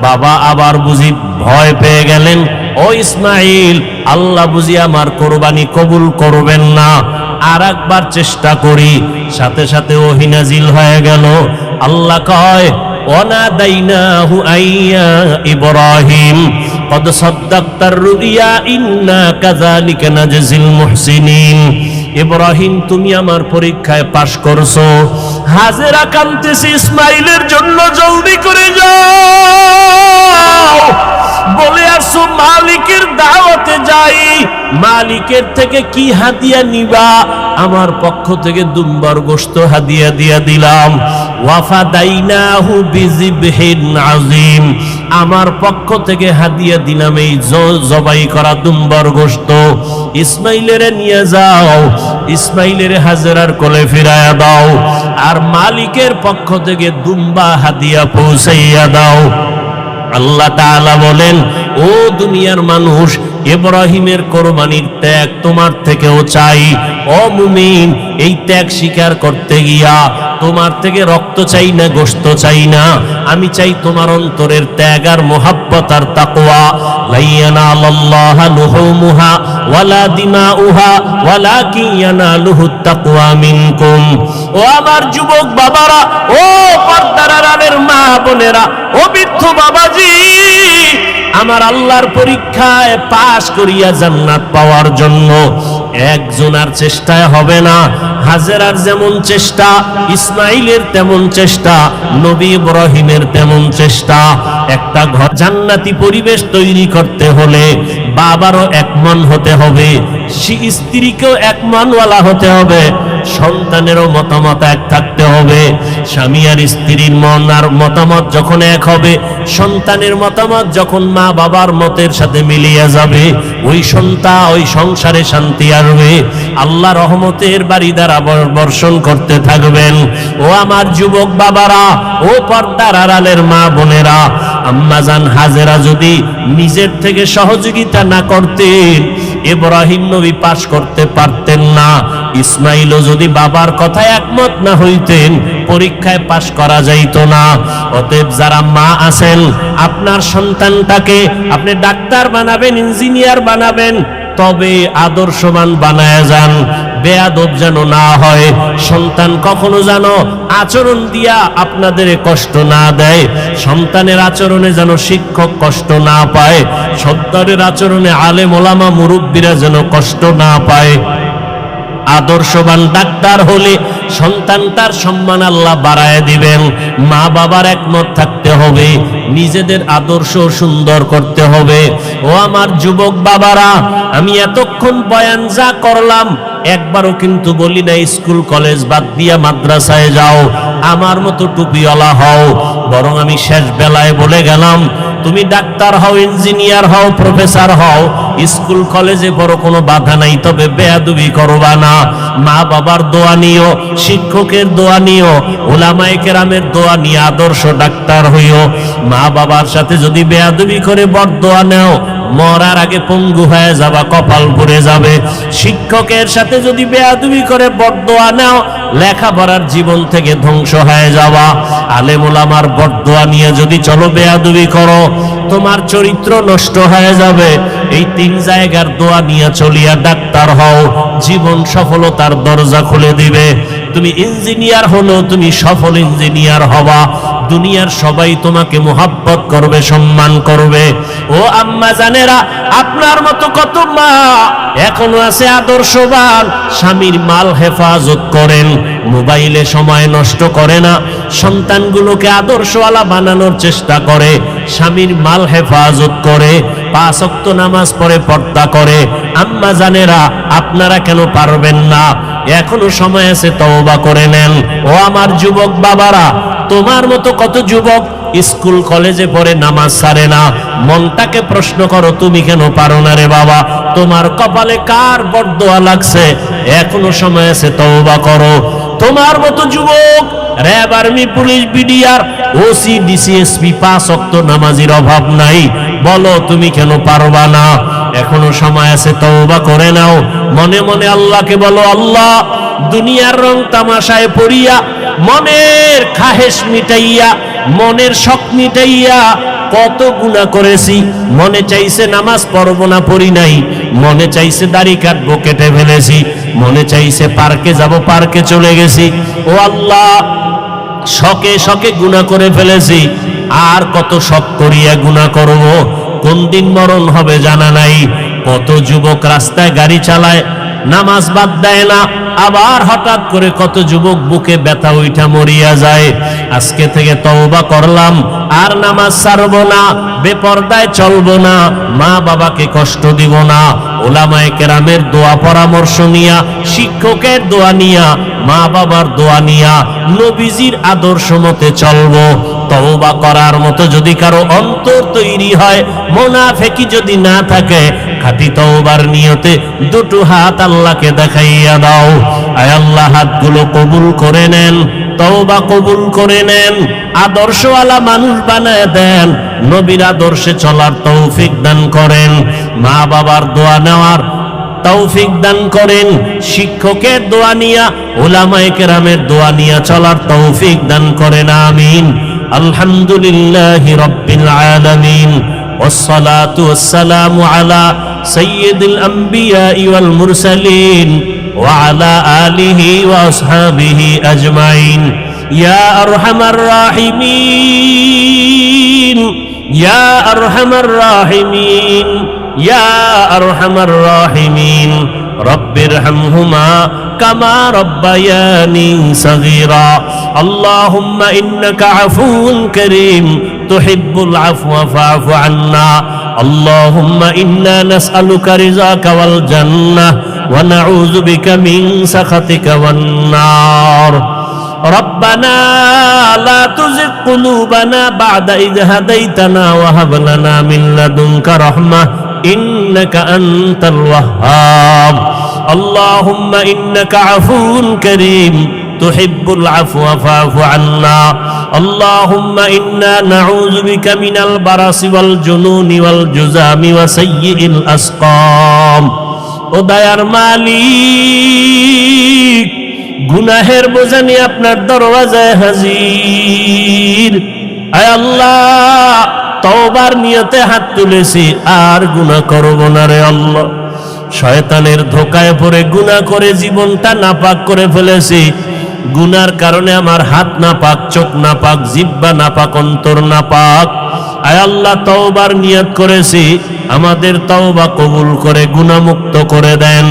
বাবা আবার বুঝি ভয় পেয়ে গেলেন, ও ইসমাইল, আল্লাহ বুঝি আমার কোরবানি কবুল করবেন না, আর একবার চেষ্টা করি। সাথে সাথে ওহী নাজিল হয়ে গেল। আল্লাহ কয়, ওয়ানাদাইনাহু আইয়া ইব্রাহিম কদ সাদ্দাকতার রুইয়া ইন্না কাযালিকা নাজজিল মুহসিনিন। ইব্রাহিম, তুমি আমার পরীক্ষায় পাশ করছো। হাজেরা কাঁদতেছে ইসমাইলের জন্য, জলদি করে যাও। বলে আসো মালিকের দাওয়াতে যাই। মালিকের থেকে কি হাদিয়া নিবা? আমার পক্ষ থেকে দুম্বার গোশত হাদিয়া দিয়া দিলাম। ওয়াফাদাইনাহু বিযিবহিন আযীম, আমার পক্ষ থেকে হাদিয়া দিলাম এই জবাই করা দুম্বার গোশত। ইসমাইলের নিয়ে যাও, ইসমাইলের হাজেরার কোলে ফিরায়া দাও, আর মালিকের পক্ষ থেকে দুম্বা হাদিয়া পৌঁছাইয়া দাও। আল্লাহ তাআলা বলেন, ও দুনিয়ার মানুষ, ইব্রাহিমের কোরবানির ত্যাগ তোমার থেকেও চাই। ও মুমিন, এই ত্যাগ স্বীকার করতে গিয়া তোমার থেকে রক্ত চাই না, গোশত চাই না, আমি চাই তোমার অন্তরের ত্যাগ আর মুহাব্বত আর তাকওয়া। লা ইয়ানালাল্লাহু লুহুমুহা ওয়ালা দিমাউহা ওয়ালাকিন ইয়ানালুহুত তাকওয়া মিনকুম। ও আমার যুবক বাবারা, ও পর্দার আড়ালের মা বোনেরা, ও বৃদ্ধ বাবাজি, আমার আল্লাহর পরীক্ষায় পাশ করিয়া জান্নাত পাওয়ার জন্য একজনের চেষ্টায় হবে না। হাজেরার যেমন চেষ্টা, ইসমাইলের তেমন চেষ্টা, নবী ইব্রাহিমের তেমন চেষ্টা। একটা ঘর জান্নাতি পরিবেশ তৈরি করতে হলে বাবারও এক মন হতে হবে, স্ত্রীকেও এক মনওয়ালা হতে হবে, সন্তানেরও মতামত এক থাকতে হবে। স্বামী আর স্ত্রীর মন আর মতামত যখন এক হবে, সন্তানের মতামত যখন মা বাবার মতের সাথে মিলিয়ে যাবে, ওই সন্তান ওই সংসারে শান্তি আসবে, আল্লাহ রহমতের বাড়ি দ্বারা বর্ষণ করতে থাকবেন। ও আমার যুবক বাবারা, ও পর্দার আড়ালের মা বোনেরা, আম্মাজান হাজেরা যদি নিজের থেকে সহযোগিতা না করতেন, ইব্রাহিম নবী পাশ করতে পারতেন না। ইসমাইলও যদি বাবার কথায় একমত না হইতেন, পরীক্ষায় পাশ করা যাইত না। অতএব যারা মা আছেন, আপনার সন্তানটাকে আপনি ডাক্তার বানাবেন, ইঞ্জিনিয়ার বানাবেন, তবে আদর্শবান বানায় যান, বেয়াদব যেন না হয়। সন্তান কখনো যেন আচরণ দিয়া আপনাদের কষ্ট না দেয়, সন্তানের আচরণে যেন শিক্ষক কষ্ট না পায়, সন্তানের আচরণে আলেম ওলামা মুরব্বীরা যেন কষ্ট না পায়। আদর্শবান ডাক্তার হলে সন্তান তার সম্মান আল্লাহ বাড়ায় দিবেন। মা বাবার একমত থাকতে হবে, নিজেদের আদর্শ সুন্দর করতে হবে। ও আমার যুবক বাবারা, আমি এতক্ষণ বয়ান যা করলাম একবারও কিন্তু বলি না স্কুল কলেজ বাদ দিয়া মাদ্রাসায় যাও, আমার মতো টুপিওয়ালা হও, বরং আমি শেষ বেলায় বলে গেলাম তুমি ডাক্তার হও, ইঞ্জিনিয়ার হও, প্রফেসর হও, স্কুল কলেজে বড় কোনো বাধা নাই, তবে বেয়াদবি করবা না। মা বাবার দোয়া নিও, শিক্ষকের দোয়া নিও, উলামায়ে কেরামের দোয়া নিয়ে আদর্শ ডাক্তার হইও। মা বাবার সাথে যদি বেয়াদবি করে বরদোয়া নাও, মরার আগে পঙ্গু হয়ে যাবা, কপাল পুড়ে যাবে। শিক্ষকের সাথে যদি বেয়াদবি করে বরদোয়া নাও, লেখাপড়ার জীবন থেকে ধ্বংস হয়ে যাওয়া। আলেম ওলামার বরদোয়া নিয়ে যদি চলো বেয়াদবি করো, তোমার চরিত্র নষ্ট হয়ে যাবে। এই তিন জায়গার দোয়া নিয়ে চলিয়া ডাক্তার হও, জীবন সফলতার দরজা খুলে দিবে। তুমি ইঞ্জিনিয়ার হলো, তুমি সফল ইঞ্জিনিয়ার হবা, দুনিয়ার সবাই তোমাকে মোহাব্বত করবে, সম্মান করবে। ও আম্মা জানেরা, আপনার মতো কত মা এখনো আছে আদর্শবান, স্বামীর মাল হেফাজত করেন, মোবাইলে সময় নষ্ট করে না, সন্তানগুলোকে আদর্শওয়ালা বানানোর চেষ্টা করে, স্বামীর মাল হেফাজত করে, 5 ওয়াক্ত নামাজ পড়ে, পর্দা করে। আম্মা জানেরা, আপনারা কেন পারবেন না? এখনো সময় আছে, তওবা করে নেন। ও আমার যুবক বাবারা, তোমার মতো কত যুবক স্কুল কলেজে পড়ে নামাজ ছাড়ে না, মনটাকে প্রশ্ন করো, তুমি কেন পারো না রে বাবা? তোমার কপালে কার বরদোয়া লাগছে? এখনো সময় আছে, তওবা করো। তোমার মতো যুবক RAB, army, police, BDR, OC, DC SP 5 ওয়াক্ত নামাজির অভাব নাই, বলো তুমি কেন পারবা না? এখনো সময় আছে, তওবা করে নাও। মনে মনে আল্লাহকে বলো, আল্লাহ, দুনিয়ার রং তামাশায় পড়িয়া, মনের খাহেশ মিটাইয়া, মনের শখ মিটাইয়া কত গুনাহ করেছি। মনে চাইছে নামাজ পড়বো না, পড়ি নাই, মনে চাইছে দাড়ি কাটবো, কেটে ফেলেছি, মনে চাইছে পার্কে যাব, পার্কে চলে গেছি। ও আল্লাহ, শখে শখে গুনাহ করে ফেলেছি, আর কত শখ করিয়া গুনাহ করব? কোন দিন মরণ হবে জানা নাই। কত যুবক রাস্তায় গাড়ি চালায়, নামাজ বাদ দেয় না, আবার হঠাৎ করে কত যুবক বুকে ব্যথা উঠা মরিয়া যায়। আজকে থেকে তওবা করলাম, আর নামাজ ছাড়বো না, বেপরদায় চলবো না, মা বাবাকে কষ্ট দিব না। উলামায়ে কেরামের দোয়া পরামর্শ নিয়া, শিক্ষকের দোয়া নিয়া, মা বাবার দোয়া নিয়া, নবীজির আদর্শ মতে চলবো। তওবা করার মতো যদি কারো অন্তর তৈরি হয়, মুনাফিকি যদি না থাকে, খাঁটি তওবার নিয়তে দুটো হাত আল্লাহকে দেখাইয়া দাও। আয় আল্লাহ, হাতগুলো কবুল করে নেন, তওবা কবুল করে নেন, আদর্শওয়ালা মানুষ বানায় দেন, নবীর আদর্শে চলার তৌফিক দান করেন, মা বাবার দোয়া নেওয়ার তৌফিক দান করেন, শিক্ষকের দোয়া নিয়া, উলামায়ে কেরামের দোয়া নিয়া চলার তৌফিক দান করেন। আমিন। আলহামদুলিল্লাহি রাব্বিল আলামিন, ওয়াসসালাতু ওয়াসসালামু আলা সাইয়্যিদিল আমবিয়াই ওয়াল মুরসালিন ওয়া আলা আলিহি ওয়া আসহাবিহি আজমাইন। ইয়া আরহামার রাহিমিন, ইয়া আরহামার রাহিমিন, ইয়া আরহামার রাহিমিন রব্বিরহামহুমা কামা রব্বায়ানি সগীরা আল্লাহুম্মা ইন্নাকা আফুউন কারীম তুহিব্বুল আফওয়া ফা'ফু আন্না আল্লাহুম্মা ইন্না নাসআলুকা রিযাকা ওয়াল জান্নাহ ওয়া নাউযু বিকা মিন সাখাতিকা ওয়ান নার ربنا لا تزغ قلوبنا بعد إذ هديتنا وهب لنا من لدنك رحمة إنك أنت الوهاب اللهم إنك عفو كريم تحب العفو فاعف عنا اللهم إنا نعوذ بك من البرص والجنون والجذام وسيء الأسقام وديار مالك গুনাহের বোঝা নিয়ে আপনার দরওয়াজায় হাজির। আয় আল্লাহ, তওবার নিয়তে হাত তুলেছি, আর গুনাহ করব না রে আল্লাহ। শয়তানের ধোকায় পড়ে গুনাহ করে জীবনটা নাপাক করে ফেলেছি। গুনার কারণে আমার হাত নাপাক, চোখ নাপাক, জিহ্বা নাপাক, অন্তর নাপাক। আয় আল্লাহ, তওবার নিয়ত করেছি, আমাদের তওবা কবুল করে গুনাহমুক্ত করে দেন।